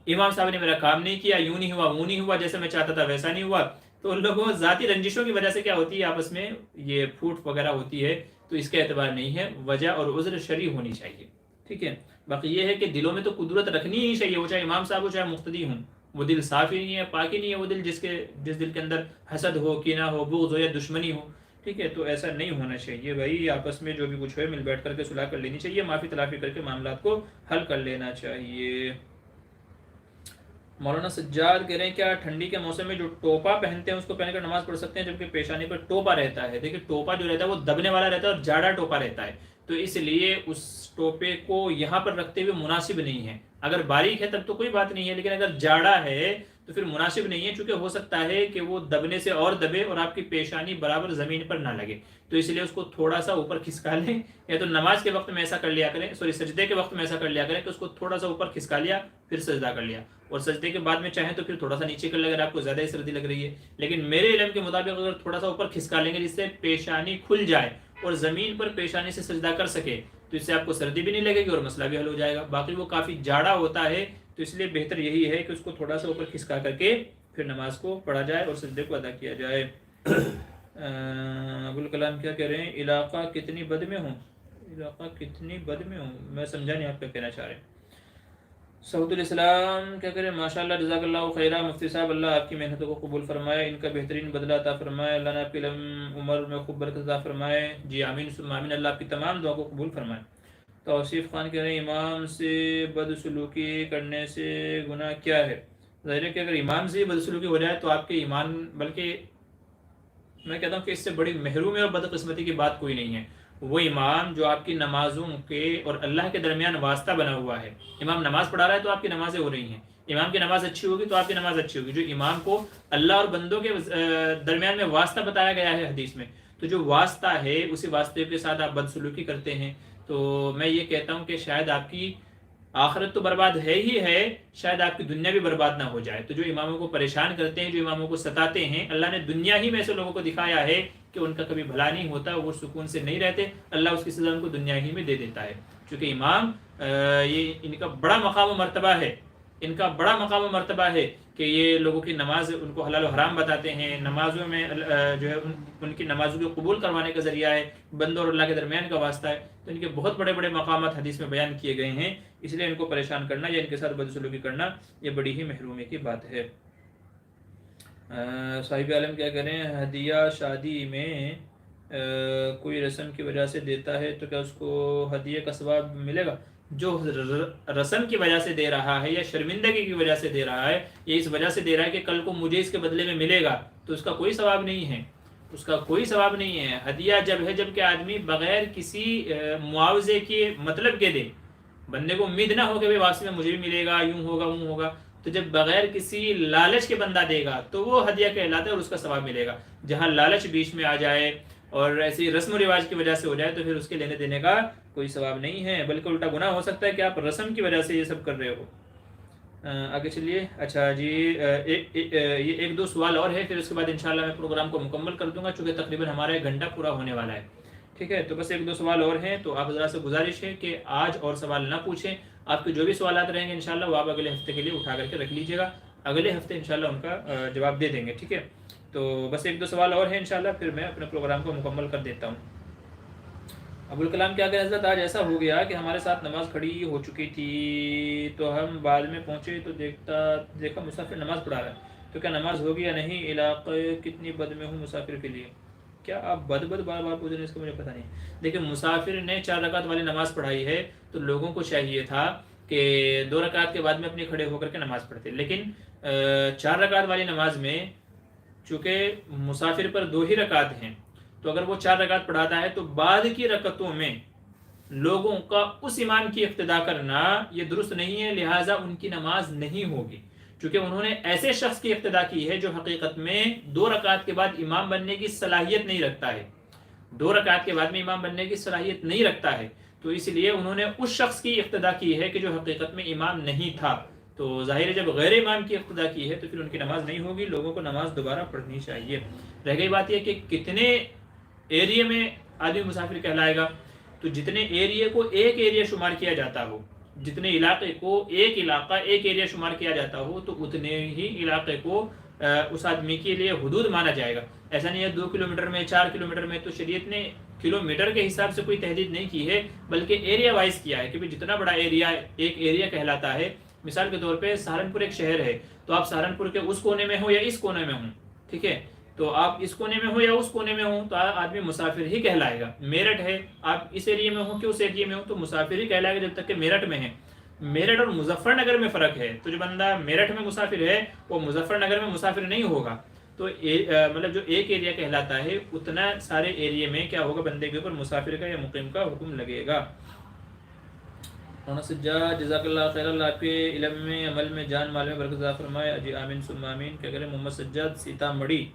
Speaker 2: امام صاحب نے میرا کام نہیں کیا, یوں نہیں ہوا وہ نہیں ہوا, جیسے میں چاہتا تھا ویسا نہیں ہوا. تو ان لوگوں ذاتی رنجشوں کی وجہ سے کیا ہوتی ہے, آپس میں یہ پھوٹ وغیرہ ہوتی ہے. تو اس کا اعتبار نہیں ہے, وجہ اور عذر شرعی ہونی چاہیے. ٹھیک ہے. باقی یہ ہے کہ دلوں میں تو قدرت رکھنی ہی چاہیے, وہ چاہے امام صاحب ہو چاہے مقتدی ہوں. وہ دل صاف ہی نہیں ہے, پاک ہی نہیں ہے وہ دل, جس دل کے اندر حسد ہو, کینہ ہو, بغض ہو یا دشمنی ہو. ٹھیک ہے. تو ایسا نہیں ہونا چاہیے بھائی. آپس میں جو بھی کچھ ہے مل بیٹھ کر کے صلح کر لینی چاہیے, معافی تلافی کر کے معاملات کو حل کر لینا چاہیے. مولانا سجاد کہہ رہے ہیں کیا ٹھنڈی کے موسم میں جو ٹوپا پہنتے ہیں اس کو پہن کر نماز پڑھ سکتے ہیں جبکہ پیشانی پر ٹوپا رہتا ہے؟ دیکھیں ٹوپا جو رہتا ہے وہ دبنے والا رہتا ہے اور جاڑا ٹوپا رہتا ہے, تو اس لیے اس ٹوپے کو یہاں پر رکھتے ہوئے مناسب نہیں ہے. اگر باریک ہے تب تو کوئی بات نہیں ہے, لیکن اگر جاڑا ہے تو پھر مناسب نہیں ہے, چونکہ ہو سکتا ہے کہ وہ دبنے سے اور دبے اور آپ کی پیشانی برابر زمین پر نہ لگے. تو اس لیے اس کو تھوڑا سا اوپر کھسکا لیں, یا تو نماز کے وقت میں ایسا کر لیا کریں, سجدے کے وقت میں ایسا کر لیا کریں کہ اس کو تھوڑا سا اوپر کھسکا لیا پھر سجدہ کر لیا, اور سجدے کے بعد میں چاہیں تو پھر تھوڑا سا نیچے کر لیں اگر آپ کو زیادہ سردی لگ رہی ہے. لیکن میرے علم کے مطابق اگر تھوڑا سا اوپر کھسکا لیں گے جس سے پیشانی کھل جائے اور زمین پر پیشانی سے سجدہ کر سکے, تو اس سے آپ کو سردی بھی نہیں لگے گی اور مسئلہ بھی حل ہو جائے گا. باقی وہ کافی جاڑا ہوتا ہے, تو اس لیے بہتر یہی ہے کہ اس کو تھوڑا سا اوپر کھسکا کر کے پھر نماز کو پڑھا جائے اور سجدے کو ادا کیا جائے. ابوالکلام کیا کہہ رہے ہیں, علاقہ کتنی بد میں ہوں؟ علاقہ کتنی بد میں ہوں, میں سمجھا نہیں آپ کیا کہنا چاہ رہے ہیں. سعود الاسلام کیا کریں, ماشاء اللہ جزاک اللہ خیرہ. مفتی صاحب اللہ آپ کی محنتوں کو قبول فرمائے, ان کا بہترین بدلہ عطا فرمائے, اللہ نے آپ کی عمر میں خوب برکت عطا فرمائے. جی آمین ثم آمین, اللہ آپ کی تمام دعا کو قبول فرمائے. توصیف خان کہہ رہے ہیں امام سے بدسلوکی کرنے سے گناہ کیا ہے؟ ظاہر ہے کہ اگر امام سے بدسلوکی ہو جائے تو آپ کے ایمان, بلکہ میں کہتا ہوں کہ اس سے بڑی محرومی اور بدقسمتی کی بات کوئی نہیں ہے. وہ امام جو آپ کی نمازوں کے اور اللہ کے درمیان واسطہ بنا ہوا ہے, امام نماز پڑھا رہا ہے تو آپ کی نمازیں ہو رہی ہیں, امام کی نماز اچھی ہوگی تو آپ کی نماز اچھی ہوگی. جو امام کو اللہ اور بندوں کے درمیان میں واسطہ بتایا گیا ہے حدیث میں, تو جو واسطہ ہے اسی واسطے کے ساتھ آپ بدسلوکی کرتے ہیں, تو میں یہ کہتا ہوں کہ شاید آپ کی آخرت تو برباد ہے ہی ہے, شاید آپ کی دنیا بھی برباد نہ ہو جائے. تو جو اماموں کو پریشان کرتے ہیں, جو اماموں کو ستاتے ہیں, اللہ نے دنیا ہی میں ایسے لوگوں کو دکھایا ہے کہ ان کا کبھی بھلا نہیں ہوتا, وہ سکون سے نہیں رہتے, اللہ اس کی سزا ان کو دنیا ہی میں دے دیتا ہے. چونکہ امام یہ ان کا بڑا مقام و مرتبہ ہے, ان کا بڑا مقام و مرتبہ ہے کہ یہ لوگوں کی نماز ان کو حلال و حرام بتاتے ہیں, نمازوں میں جو ہے ان کی نمازوں کو قبول کروانے کا ذریعہ ہے, بندوں اور اللہ کے درمیان کا واسطہ ہے. تو ان کے بہت بڑے بڑے مقامات حدیث میں بیان کیے گئے ہیں, اس لیے ان کو پریشان کرنا یا ان کے ساتھ بدسلوکی کرنا یہ بڑی ہی محرومی کی بات ہے. صاحب عالم کیا کریں, ہدیہ شادی میں کوئی رسم کی وجہ سے دیتا ہے تو کیا اس کو ہدیے کا ثواب ملے گا؟ جو رسم کی وجہ سے دے رہا ہے یا شرمندگی کی وجہ سے دے رہا ہے یا اس وجہ سے دے رہا ہے کہ کل کو مجھے اس کے بدلے میں ملے گا, تو اس کا کوئی ثواب نہیں ہے, اس کا کوئی ثواب نہیں ہے. ہدیہ جب ہے جب کہ آدمی بغیر کسی معاوضے کے مطلب کے دے, بندے کو امید نہ ہو کہ بھائی واپس میں مجھے بھی ملے گا, یوں ہوگا وہ ہوگا, تو جب بغیر کسی لالچ کے بندہ دے گا تو وہ ہدیہ کہلاتا ہے اور اس کا ثواب ملے گا. جہاں لالچ بیچ میں آ جائے اور ایسی رسم و رواج کی وجہ سے ہو جائے تو پھر اس کے لینے دینے کا کوئی ثواب نہیں ہے, بلکہ الٹا گناہ ہو سکتا ہے کہ آپ رسم کی وجہ سے یہ سب کر رہے ہو. آگے چلیے. اچھا جی, یہ ایک دو سوال اور ہے, پھر اس کے بعد انشاءاللہ میں پروگرام کو مکمل کر دوں گا, چونکہ تقریباً ہمارا 1 گھنٹہ پورا ہونے والا ہے. ٹھیک ہے, تو بس 1 2 سوال اور ہیں, تو آپ حضرات سے گزارش ہے کہ آج اور سوال نہ پوچھیں. آپ کے جو بھی سوالات رہیں گے انشاءاللہ وہ آپ اگلے ہفتے کے لیے اٹھا کر کے رکھ لیجیے گا, اگلے ہفتے انشاءاللہ ان کا جواب دے دیں گے. ٹھیک ہے, تو بس 1 2 سوال اور ہیں انشاءاللہ, پھر میں اپنے پروگرام کو مکمل کر دیتا ہوں. ابوالکلام کیا کہ حضرت آج ایسا ہو گیا کہ ہمارے ساتھ نماز کھڑی ہو چکی تھی, تو ہم بعد میں پہنچے تو دیکھا مسافر نماز پڑھا رہا ہے, تو کیا نماز ہوگی یا نہیں؟ علاقے کتنی بد میں ہوں مسافر کے لیے. کیا آپ بد بار بار پوچھ رہے ہیں, اس کا مجھے پتہ نہیں. دیکھیں مسافر نے 4 رکعت والی نماز پڑھائی ہے, تو لوگوں کو چاہیے تھا کہ 2 رکعت کے بعد میں اپنے کھڑے ہو کر کے نماز پڑھتے, لیکن 4 رکعت والی نماز میں چونکہ مسافر پر 2 ہی رکعت ہیں, تو اگر وہ 4 رکعت پڑھاتا ہے تو بعد کی رکعتوں میں لوگوں کا اس امام کی اقتداء کرنا یہ درست نہیں ہے, لہٰذا ان کی نماز نہیں ہوگی. چونکہ انہوں نے ایسے شخص کی اقتداء کی ہے جو حقیقت میں 2 رکعت کے بعد امام بننے کی صلاحیت نہیں رکھتا ہے, 2 رکعت کے بعد میں امام بننے کی صلاحیت نہیں رکھتا ہے. تو تو اس لیے انہوں نے اس شخص کی اقتدا کی ہے کہ جو حقیقت میں امام نہیں تھا. تو ظاہر ہے جب غیر امام کی اقتدا کی ہے تو پھر ان کی نماز نہیں ہوگی, لوگوں کو نماز دوبارہ پڑھنی چاہیے. رہ گئی بات یہ کہ کتنے ایریے میں آدمی مسافر کہلائے گا. تو جتنے ایریے کو ایک ایریا شمار کیا جاتا ہو, جتنے علاقے کو ایک علاقہ ایک ایریا شمار کیا جاتا ہو, تو اتنے ہی علاقے کو اس آدمی کے لیے حدود مانا جائے گا. ایسا نہیں ہے 2 کلومیٹر میں 4 کلومیٹر میں, تو شریعت نے کلومیٹر کے حساب سے کوئی تحدید نہیں کی ہے بلکہ ایریا وائز کیا ہے کہ جتنا بڑا ایریا ایک ایریا کہلاتا ہے. مثال کے طور پہ سہارنپور ایک شہر ہے, تو آپ سہارنپور کے اس کونے میں ہو یا اس کونے میں ہوں, ٹھیک ہے, تو آپ اس کونے میں ہو یا اس کونے میں ہوں تو آدمی مسافر ہی کہلائے گا. میرٹھ ہے, آپ اس ایریے میں ہوں کہ اس ایریے میں ہوں تو مسافر ہی کہلائے گا جب تک کہ میرٹھ میں ہے. میرٹھ اور مظفر نگر میں فرق ہے, تو جو بندہ میرٹھ میں مسافر ہے وہ مظفر نگر میں مسافر نہیں ہوگا. تو مطلب جو ایک ایریا کہلاتا ہے اتنا سارے ایریے میں کیا ہوگا, بندے کے اوپر مسافر کا یا مقیم کا حکم لگے گا. سجاد جزاک اللہ خیر, اللہ آپ کے علم میں عمل میں جان مال میں برکت عطا فرمائے. جی آمین ثم آمین. کیا کریں محمد سجاد سیتامڑھی,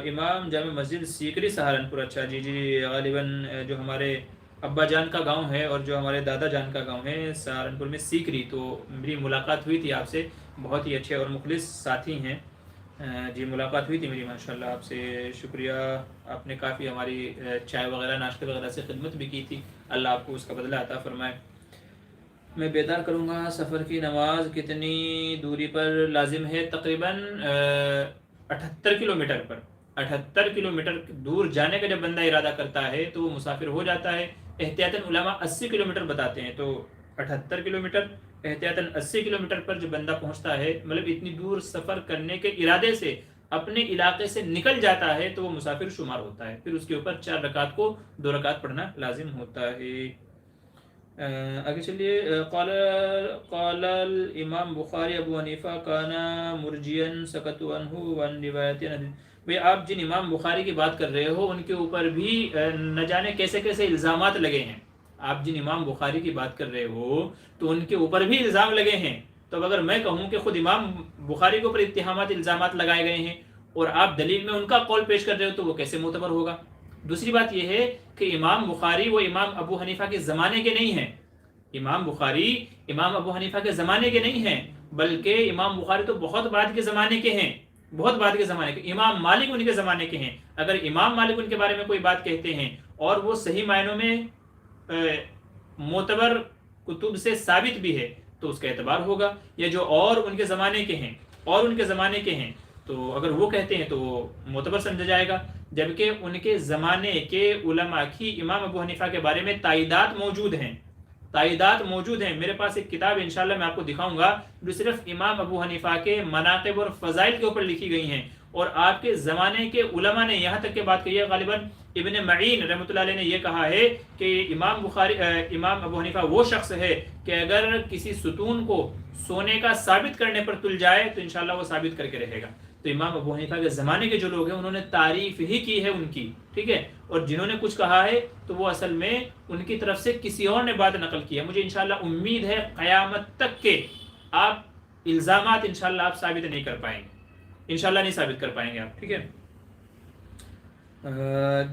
Speaker 2: امام جامع مسجد سیکری سہارنپور. اچھا جی جی, غالباً جو ہمارے ابا جان کا گاؤں ہے اور جو ہمارے دادا جان کا گاؤں ہے سہارنپور میں سیکری, تو میری ملاقات ہوئی تھی آپ سے. بہت ہی اچھے اور مخلص ساتھی ہیں جی, ملاقات ہوئی تھی میری ماشاءاللہ آپ سے. شکریہ, آپ نے کافی ہماری چائے وغیرہ ناشتے وغیرہ سے خدمت بھی کی تھی. اللہ آپ کو اس کا بدلہ عطا فرمائے. میں بیدار کروں گا, سفر کی نماز کتنی دوری پر لازم ہے؟ تقریباً 78 کلومیٹر پر. 78 کلومیٹر دور جانے کا جب بندہ ارادہ کرتا ہے تو وہ مسافر ہو جاتا ہے. احتیاطاً علماء 80 کلومیٹر بتاتے ہیں, تو 78 کلومیٹر احتیاطاً 80 کلومیٹر پر جو بندہ پہنچتا ہے, مطلب اتنی دور سفر کرنے کے ارادے سے اپنے علاقے سے نکل جاتا ہے تو وہ مسافر شمار ہوتا ہے. پھر اس کے اوپر 4 رکعت کو 2 رکعت پڑھنا لازم ہوتا ہے. آگے چلیے. قال الامام بخاری ابو حنیفہ کان مرجیا سکتوا عنہ وان روایت. بھئی آپ جن امام بخاری کی بات کر رہے ہو ان کے اوپر بھی نہ جانے کیسے کیسے الزامات لگے ہیں. آپ جن امام بخاری کی بات کر رہے ہو تو ان کے اوپر بھی الزام لگے ہیں. تو اگر میں کہوں کہ خود امام بخاری کے اوپر اتہامات الزامات لگائے گئے ہیں اور آپ دلیل میں ان کا قول پیش کر رہے ہو تو وہ کیسے معتبر ہوگا؟ دوسری بات یہ ہے کہ امام بخاری وہ امام ابو حنیفہ کے زمانے کے نہیں ہیں. امام بخاری امام ابو حنیفہ کے زمانے کے نہیں ہیں, بلکہ امام بخاری تو بہت بعد کے زمانے کے ہیں, بہت بعد کے زمانے کے. امام مالک ان کے زمانے کے ہیں. اگر امام مالک ان کے بارے میں کوئی بات کہتے ہیں اور وہ صحیح معنوں میں معتبر کتب سے ثابت بھی ہے تو اس کا اعتبار ہوگا. یا جو اور ان کے زمانے کے ہیں تو اگر وہ کہتے ہیں تو وہ معتبر سمجھا جائے گا. جبکہ ان کے زمانے کے علماء کی امام ابو حنیفہ کے بارے میں تائیدات موجود ہیں. میرے پاس ایک کتاب انشاءاللہ میں آپ کو دکھاؤں گا جو صرف امام ابو حنیفہ کے مناقب اور فضائل کے اوپر لکھی گئی ہیں, اور آپ کے زمانے کے علماء نے یہاں تک کہ بات کی ہے. غالباً ابن معین رحمۃ اللہ علیہ نے یہ کہا ہے کہ امام ابو حنیفہ وہ شخص ہے کہ اگر کسی ستون کو سونے کا ثابت کرنے پر تل جائے تو انشاءاللہ وہ ثابت کر کے رہے گا. تو امام ابو حنیفہ کے زمانے کے جو لوگ ہیں انہوں نے تعریف ہی کی ہے ان کی, ٹھیک ہے, اور جنہوں نے کچھ کہا ہے تو وہ اصل میں ان کی طرف سے کسی اور نے بات نقل کی ہے. مجھے انشاءاللہ امید ہے قیامت تک کہ آپ الزامات انشاءاللہ آپ ثابت نہیں کر پائیں گے, انشاءاللہ نہیں ثابت کر پائیں گے آپ, ٹھیک ہے.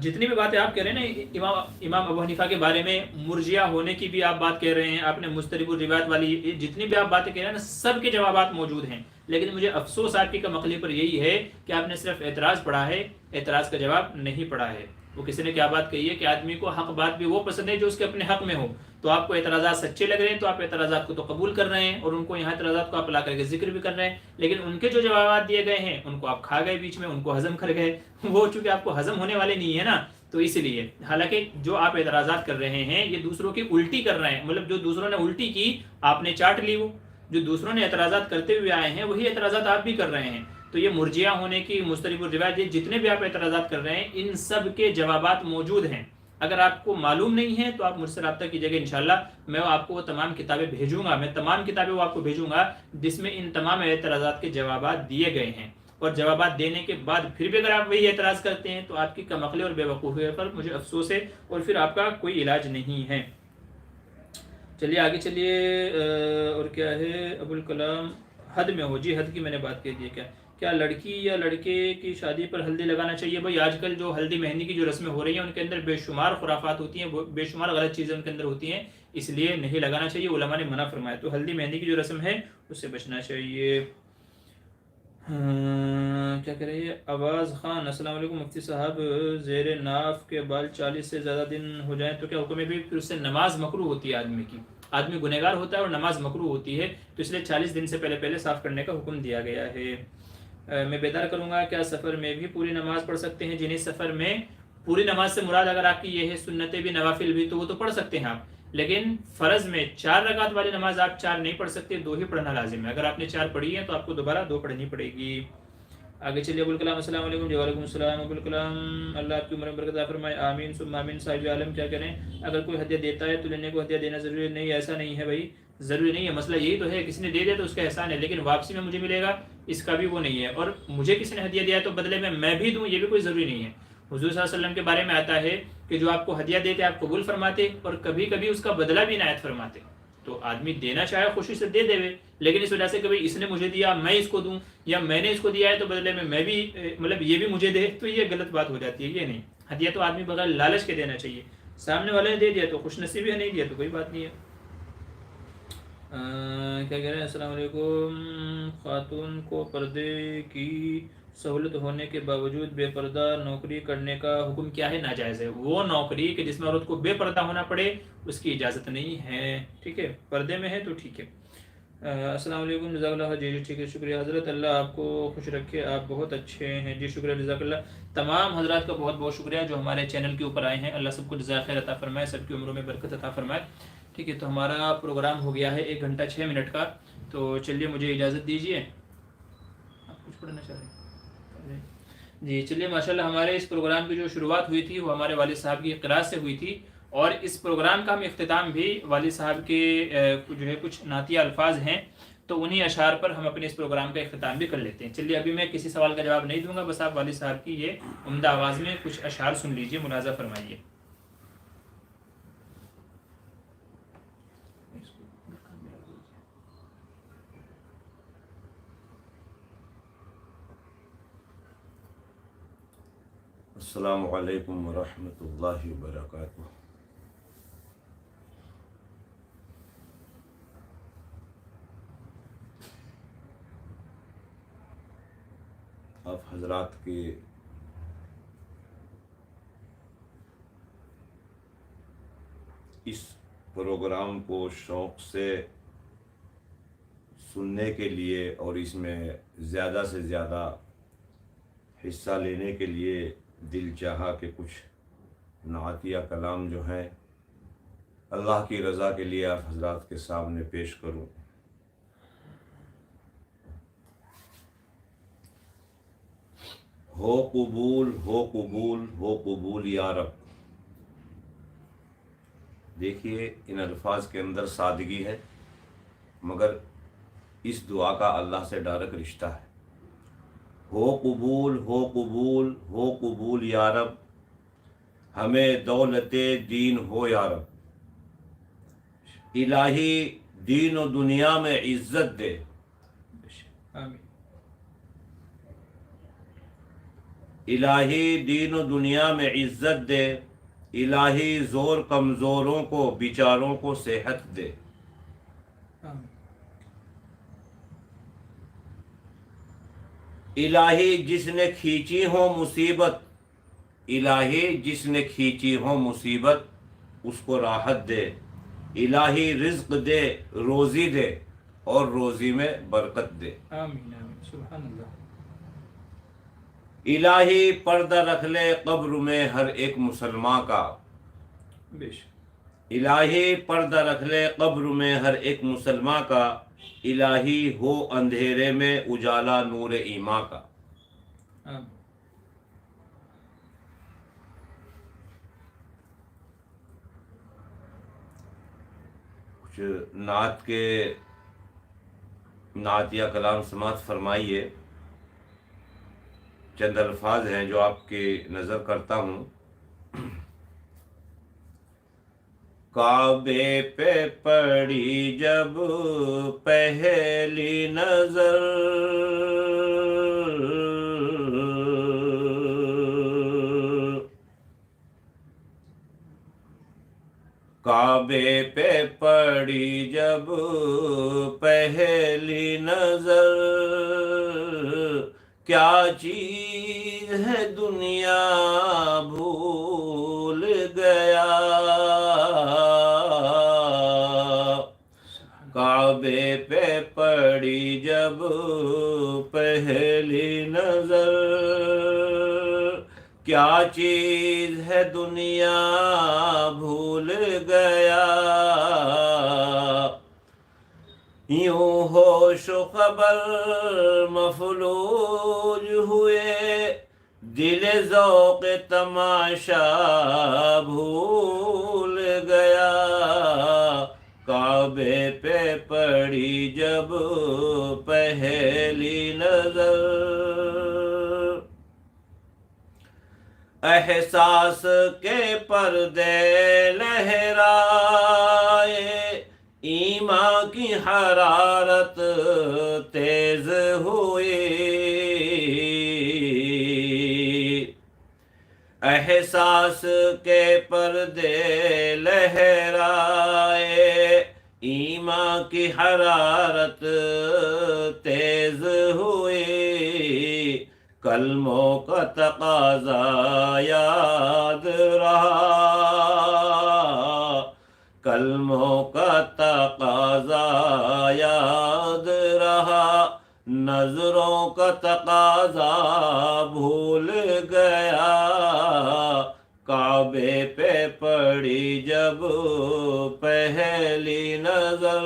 Speaker 2: جتنی بھی باتیں آپ کہہ رہے ہیں نا امام ابو حنیفہ کے بارے میں, مرجیہ ہونے کی بھی آپ بات کہہ رہے ہیں, آپ نے مسترب الروایت والی, جتنی بھی آپ باتیں کہہ رہے ہیں نا سب کے جوابات موجود ہیں. لیکن مجھے افسوس آپ کی کم عقلی پر یہی ہے کہ آپ نے صرف اعتراض پڑھا ہے, اعتراض کا جواب نہیں پڑھا ہے. وہ کسی نے کیا بات کہی ہے کہ آدمی کو حق بات بھی وہ پسند ہے جو اس کے اپنے حق میں ہو. تو آپ کو اعتراضات سچے لگ رہے ہیں تو آپ اعتراضات کو تو قبول کر رہے ہیں اور ان کو یہاں اعتراضات کو آپ لا کر کے ذکر بھی کر رہے ہیں, لیکن ان کے جو جوابات دیے گئے ہیں ان کو آپ کھا گئے بیچ میں, ان کو ہضم کر گئے. وہ چونکہ آپ کو ہضم ہونے والے نہیں ہے نا, تو اس لیے حالانکہ جو آپ اعتراضات کر رہے ہیں یہ دوسروں کی الٹی کر رہے ہیں, مطلب جو دوسروں نے الٹی کی آپ نے چاٹ لی, وہ جو دوسروں نے اعتراضات کرتے ہوئے آئے ہیں وہی اعتراضات آپ بھی کر رہے ہیں. تو یہ مرجیہ ہونے کی, مسترب الروایت, جتنے بھی آپ اعتراضات کر رہے ہیں ان سب کے جوابات موجود ہیں. اگر آپ کو معلوم نہیں ہے تو آپ مجھ سے رابطہ کیجئے گا, انشاءاللہ میں آپ کو وہ تمام کتابیں بھیجوں گا, میں تمام کتابیں وہ آپ کو بھیجوں گا جس میں ان تمام اعتراضات کے جوابات دیے گئے ہیں. اور جوابات دینے کے بعد پھر بھی اگر آپ وہی اعتراض کرتے ہیں تو آپ کی کم عقلی اور بے وقوفی پر مجھے افسوس ہے اور پھر آپ کا کوئی علاج نہیں ہے. چلیے آگے چلیے. اور کیا ہے ابوالکلام, حد میں ہو, جی حد کی میں نے بات کہہ دی ہے. کیا کیا لڑکی یا لڑکے کی شادی پر ہلدی لگانا چاہیے؟ بھائی آج کل جو ہلدی مہندی کی جو رسمیں ہو رہی ہیں ان کے اندر بے شمار خرافات ہوتی ہیں، بے شمار غلط چیزیں ان کے اندر ہوتی ہیں، اس لیے نہیں لگانا چاہیے، علماء نے منع فرمایا، تو ہلدی مہندی کی جو رسم ہے اس سے بچنا چاہیے۔ کیا کہہ رہی ہے آواز خان، السلام علیکم مفتی صاحب، زیر ناف کے بال 40 سے زیادہ دن ہو جائیں تو کیا حکم ہے؟ بھی پھر اس سے نماز مکروہ ہوتی ہے، آدمی کی، آدمی گنہگار ہوتا ہے اور نماز مکروہ ہوتی ہے، تو اس لیے 40 دن سے پہلے صاف کرنے کا حکم دیا گیا ہے۔ میں بیدار کروں گا، کیا سفر میں بھی پوری نماز پڑھ سکتے ہیں؟ جنہیں سفر میں پوری نماز سے مراد اگر آپ کی یہ ہے سنتیں بھی نوافل بھی تو وہ تو پڑھ سکتے ہیں آپ، لیکن فرض میں 4 رکعت والی نماز آپ 4 نہیں پڑھ سکتے، 2 ہی پڑھنا لازم ہے، اگر آپ نے 4 پڑھی ہے تو آپ کو دوبارہ 2 پڑھنی پڑے گی۔ آگے چلیے، ابوالکلام السلام علیکم۔ جی وعلیکم السلام ابوالکلام، اللہ آپ کی عمر میں برکت عطا فرمائے، آمین ثم آمین۔ صاحب عالم کیا کریں اگر کوئی ہدیہ دیتا ہے تو لینے کو ہدیہ دینا ضروری نہیں؟ ایسا نہیں ہے بھائی، ضروری نہیں ہے، مسئلہ یہی تو ہے کسی نے دے دیا تو اس کا احسان ہے، لیکن واپسی میں مجھے ملے گا اس کا بھی وہ نہیں ہے، اور مجھے کسی نے ہدیہ دیا تو بدلے میں بھی دوں، یہ بھی کوئی ضروری نہیں ہے۔ حضور صلی اللہ علیہ وسلم کے بارے میں آتا ہے کہ جو آپ کو ہدیہ دیتے آپ قبول فرماتے اور کبھی کبھی اس کا بدلہ بھی عنایت فرماتے، تو آدمی دینا چاہے خوشی سے دے دے، لیکن اس وجہ سے کہ بھئی اس نے مجھے دیا میں اس کو دوں، یا میں نے اس کو دیا ہے تو بدلے میں بھی مطلب یہ بھی مجھے دے، تو یہ غلط بات ہو جاتی ہے، یہ نہیں، ہدیہ تو آدمی بغیر لالچ کے دینا چاہیے، سامنے والے نے دے دیا تو خوش نصیبی ہے، نہیں دیا تو کوئی بات نہیں ہے۔ کیا کہہ رہے ہیں السلام علیکم، خاتون کو پردے کی سہولت ہونے کے باوجود بے پردہ نوکری کرنے کا حکم کیا ہے؟ ناجائز ہے وہ نوکری کہ جس میں عورت کو بے پردہ ہونا پڑے، اس کی اجازت نہیں ہے، ٹھیک ہے، پردے میں ہے تو ٹھیک ہے۔ السلام علیکم، جزاک اللہ، جی ٹھیک ہے، شکریہ حضرت، اللہ آپ کو خوش رکھے، آپ بہت اچھے ہیں، جی شکریہ، جزاک اللہ۔ تمام حضرات کا بہت بہت شکریہ جو ہمارے چینل کے اوپر آئے ہیں، اللہ سب کو جزائے خیر عطا فرمائے، سب کی عمروں میں برکت عطا فرمائے، ٹھیک ہے۔ تو ہمارا پروگرام ہو گیا ہے 1 گھنٹہ 6 منٹ کا، تو چلیے مجھے اجازت دیجیے، آپ کچھ پڑھنا چاہ رہے ہیں؟ جی چلیے، ماشاءاللہ ہمارے اس پروگرام کی جو شروعات ہوئی تھی وہ ہمارے والد صاحب کی قرأت سے ہوئی تھی، اور اس پروگرام کا ہم اختتام بھی والد صاحب کے جو ہے کچھ نعتیہ الفاظ ہیں تو انہی اشعار پر ہم اپنے اس پروگرام کا اختتام بھی کر لیتے ہیں۔ چلیے ابھی میں کسی سوال کا جواب نہیں دوں گا، بس آپ والد صاحب کی یہ عمدہ آواز میں کچھ اشعار سن لیجیے، ملاحظہ فرمائیے۔
Speaker 1: السلام علیکم ورحمۃ اللہ وبرکاتہ۔ آپ حضرات کے اس پروگرام کو شوق سے سننے کے لیے اور اس میں زیادہ سے زیادہ حصہ لینے کے لیے دل چاہا کہ کچھ نعتیہ کلام جو ہیں اللہ کی رضا کے لیے آپ حضرات کے سامنے پیش کروں۔ ہو قبول ہو قبول ہو قبول یا رب۔ دیکھیے ان الفاظ کے اندر سادگی ہے، مگر اس دعا کا اللہ سے ڈائریکٹ رشتہ ہے۔ ہو قبول ہو قبول ہو قبول یا رب، ہمیں دولت دین ہو یا رب، الہی دین و دنیا میں عزت دے،
Speaker 2: آمین۔
Speaker 1: الہی دین و دنیا میں عزت دے، الہی زور کمزوروں کو بیچاروں کو صحت دے،
Speaker 2: آمین۔
Speaker 1: الہی جس نے کھینچی ہو مصیبت، الہی جس نے کھینچی ہو مصیبت اس کو راحت دے، الہی رزق دے روزی دے اور روزی میں برکت دے،
Speaker 2: آمین آمین، سبحان اللہ۔
Speaker 1: الہی پردہ رکھ لے قبر میں ہر ایک مسلمان کا،
Speaker 2: بے شک۔
Speaker 1: الہی پردہ رکھ لے قبر میں ہر ایک مسلمان کا، الہی ہو اندھیرے میں اجالا نور ایمان کا۔
Speaker 2: آمین۔
Speaker 1: کچھ نعت کے نعتیہ کلام سماعت فرمائیے، چند الفاظ ہیں جو آپ کی نظر کرتا ہوں۔ کعبے پہ پڑی جب پہلی نظر، کعبے پہ پڑی جب پہلی نظر، کیا چیز ہے دنیا بھول گیا، کعبے پہ پڑی جب پہلی نظر، کیا چیز ہے دنیا بھول گیا، یوں ہوش و خبر مفلوج ہوئے، دل ذوق تماشا بھول گیا، کعبے پہ پڑی جب پہلی نظر، احساس کے پردے لہرائے، ایمان کی حرارت تیز ہوئی، احساس کے پردے لہرائے، ایمان کی حرارت تیز ہوئی، کلموں کا تقاضا یاد رہا، کلموں کا تقاضا یاد رہا، نظروں کا تقاضا بھول گیا، کعبے پہ پڑی جب پہلی نظر،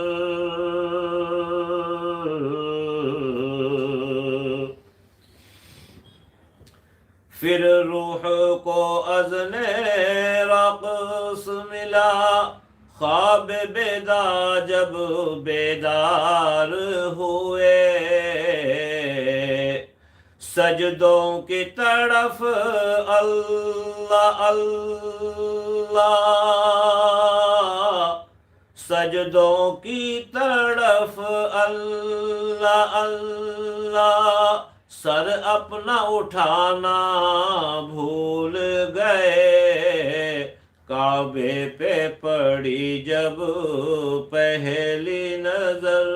Speaker 1: پھر روح کو اذن رقص ملا، خواب بیدار جب بیدار ہوئے، سجدوں کی طرف اللہ اللہ، سجدوں کی طرف اللہ اللہ، سر اپنا اٹھانا بھول گئے، کعبے پہ پڑی جب پہلی نظر،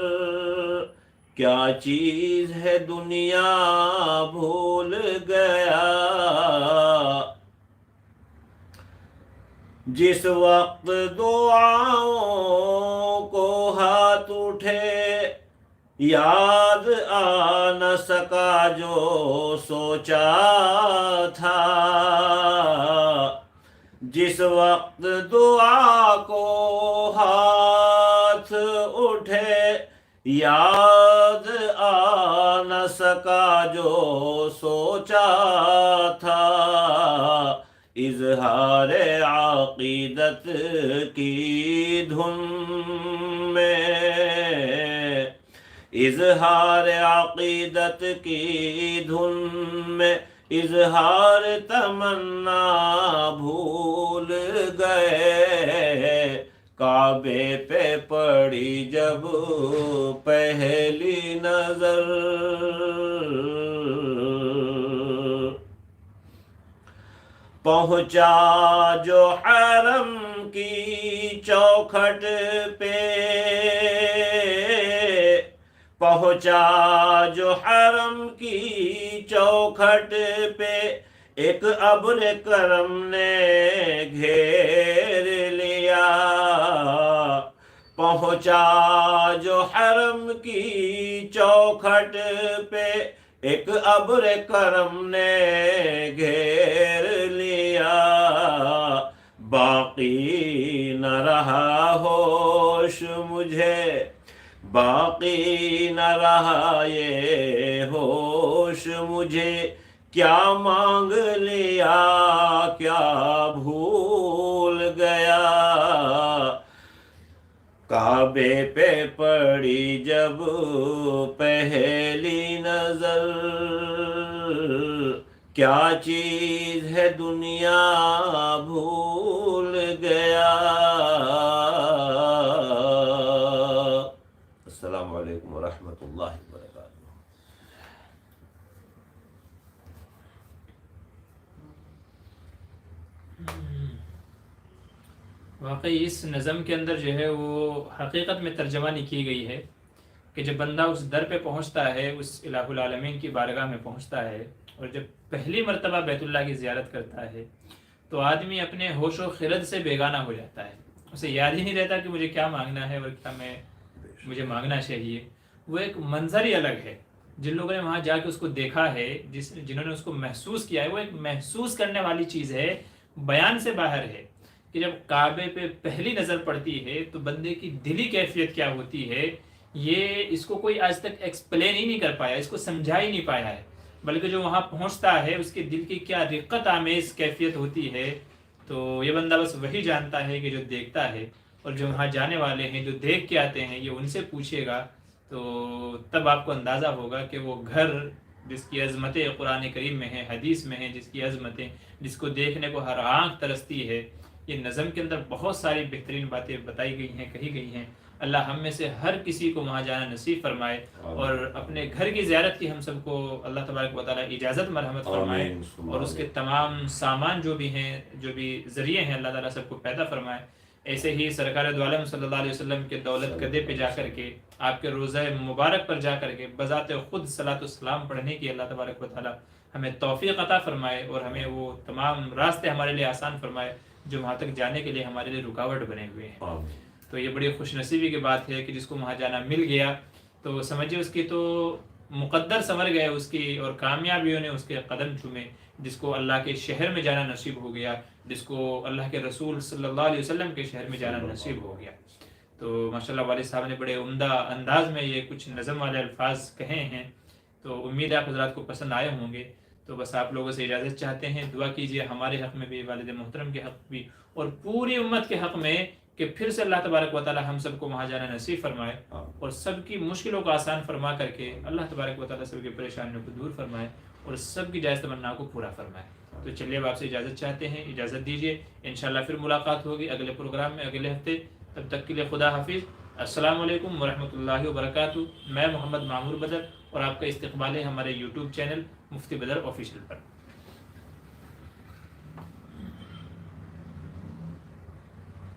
Speaker 1: کیا چیز ہے دنیا بھول گیا، جس وقت دعاؤں کو ہاتھ اٹھے، یاد آ نہ سکا جو سوچا تھا، جس وقت دعا کو ہاتھ اٹھے، یاد آ نہ سکا جو سوچا تھا، اظہار عقیدت کی دھن میں، اظہار عقیدت کی دھن میں، اظہار تمنا بھول گئے، کعبے پہ پڑی جب پہلی نظر، پہنچا جو حرم کی چوکھٹ پہ، پہنچا جو حرم کی چوکھٹ پہ، ایک ابر کرم نے گھیر لیا، پہنچا جو حرم کی چوکھٹ پہ، ایک ابر کرم نے گھیر لیا، باقی نہ رہا ہوش مجھے، باقی نہ رہا یہ ہوش مجھے، کیا مانگ لیا کیا بھول گیا، کعبے پہ پڑی جب پہلی نظر، کیا چیز ہے دنیا بھول گیا۔
Speaker 2: واقعی اس نظم کے اندر جو ہے وہ حقیقت میں ترجمانی کی گئی ہے کہ جب بندہ اس در پہ پہنچتا ہے، اس الہ العالمین کی بارگاہ میں پہنچتا ہے، اور جب پہلی مرتبہ بیت اللہ کی زیارت کرتا ہے تو آدمی اپنے ہوش و خرد سے بیگانہ ہو جاتا ہے، اسے یاد ہی نہیں رہتا کہ مجھے کیا مانگنا ہے اور کیا مجھے مانگنا چاہیے۔ وہ ایک منظر ہی الگ ہے۔ جن لوگوں نے وہاں جا کے اس کو دیکھا ہے، جنہوں نے اس کو محسوس کیا ہے، وہ ایک محسوس کرنے والی چیز ہے، بیان سے باہر ہے کہ جب کعبے پہ پہلی نظر پڑتی ہے تو بندے کی دلی کیفیت کیا ہوتی ہے، یہ اس کو کوئی آج تک ایکسپلین ہی نہیں کر پایا، اس کو سمجھا ہی نہیں پایا ہے، بلکہ جو وہاں پہنچتا ہے اس کے دل کی کیا رقت آمیز کیفیت ہوتی ہے، تو یہ بندہ بس وہی جانتا ہے کہ جو دیکھتا ہے۔ اور جو وہاں جانے والے ہیں، جو دیکھ کے آتے ہیں، یہ ان سے پوچھے گا تو تب آپ کو اندازہ ہوگا کہ وہ گھر جس کی عظمتیں قرآن کریم میں ہیں، حدیث میں ہیں، جس کی عظمتیں، جس کو دیکھنے کو ہر آنکھ ترستی ہے۔ یہ نظم کے اندر بہت ساری بہترین باتیں بتائی گئی ہیں، کہی گئی ہیں۔ اللہ ہم میں سے ہر کسی کو وہاں جانا نصیب فرمائے، اور اپنے گھر کی زیارت کی ہم سب کو اللہ تبارک و تعالیٰ اجازت مرحمت فرمائے، اور اس کے تمام سامان جو بھی ہیں، جو بھی ذریعے ہیں، اللہ تعالیٰ سب کو پیدا فرمائے۔ ایسے ہی سرکار دو عالم صلی اللہ علیہ وسلم کے دولت قدے پہ جا کر کے، آپ کے روضہ مبارک پر جا کر کے بذات خود صلاۃ والسلام پڑھنے کی اللہ تبارک و تعالیٰ ہمیں توفیق عطا فرمائے، اور ہمیں وہ تمام راستے ہمارے لیے آسان فرمائے جو وہاں تک جانے کے لیے ہمارے لیے رکاوٹ بنے ہوئے ہیں۔ تو یہ بڑی خوش نصیبی کی بات ہے کہ جس کو وہاں جانا مل گیا تو سمجھے اس کی تو مقدر سنور گئے اس کی، اور کامیابیوں نے اس کے قدم چومے۔ جس کو اللہ کے شہر میں جانا نصیب ہو گیا، جس کو اللہ کے رسول صلی اللہ علیہ وسلم کے شہر میں جانا نصیب ہو گیا۔ تو ماشاءاللہ والد صاحب نے بڑے عمدہ انداز میں یہ کچھ نظم والے الفاظ کہے ہیں، تو امید ہے آپ حضرات کو پسند آئے ہوں گے۔ تو بس آپ لوگوں سے اجازت چاہتے ہیں، دعا کیجیے ہمارے حق میں بھی، والد محترم کے حق بھی، اور پوری امت کے حق میں کہ پھر سے اللہ تبارک و تعالی ہم سب کو وہاں جانا نصیب فرمائے، اور سب کی مشکلوں کو آسان فرما کر کے اللہ تبارک و تعالی سب کی پریشانیوں کو دور فرمائے، اور سب کی جائز تمنا کو پورا فرمائے۔ تو چلیے اب آپ سے اجازت چاہتے ہیں، اجازت دیجیے، انشاءاللہ پھر ملاقات ہوگی اگلے پروگرام میں اگلے ہفتے۔ تب تک کے لیے خدا حافظ، السلام علیکم ورحمۃ اللہ وبرکاتہ۔ میں محمد معمور بدر، اور آپ کا استقبال ہے ہمارے یوٹیوب چینل مفتی بدر آفیشیل پر۔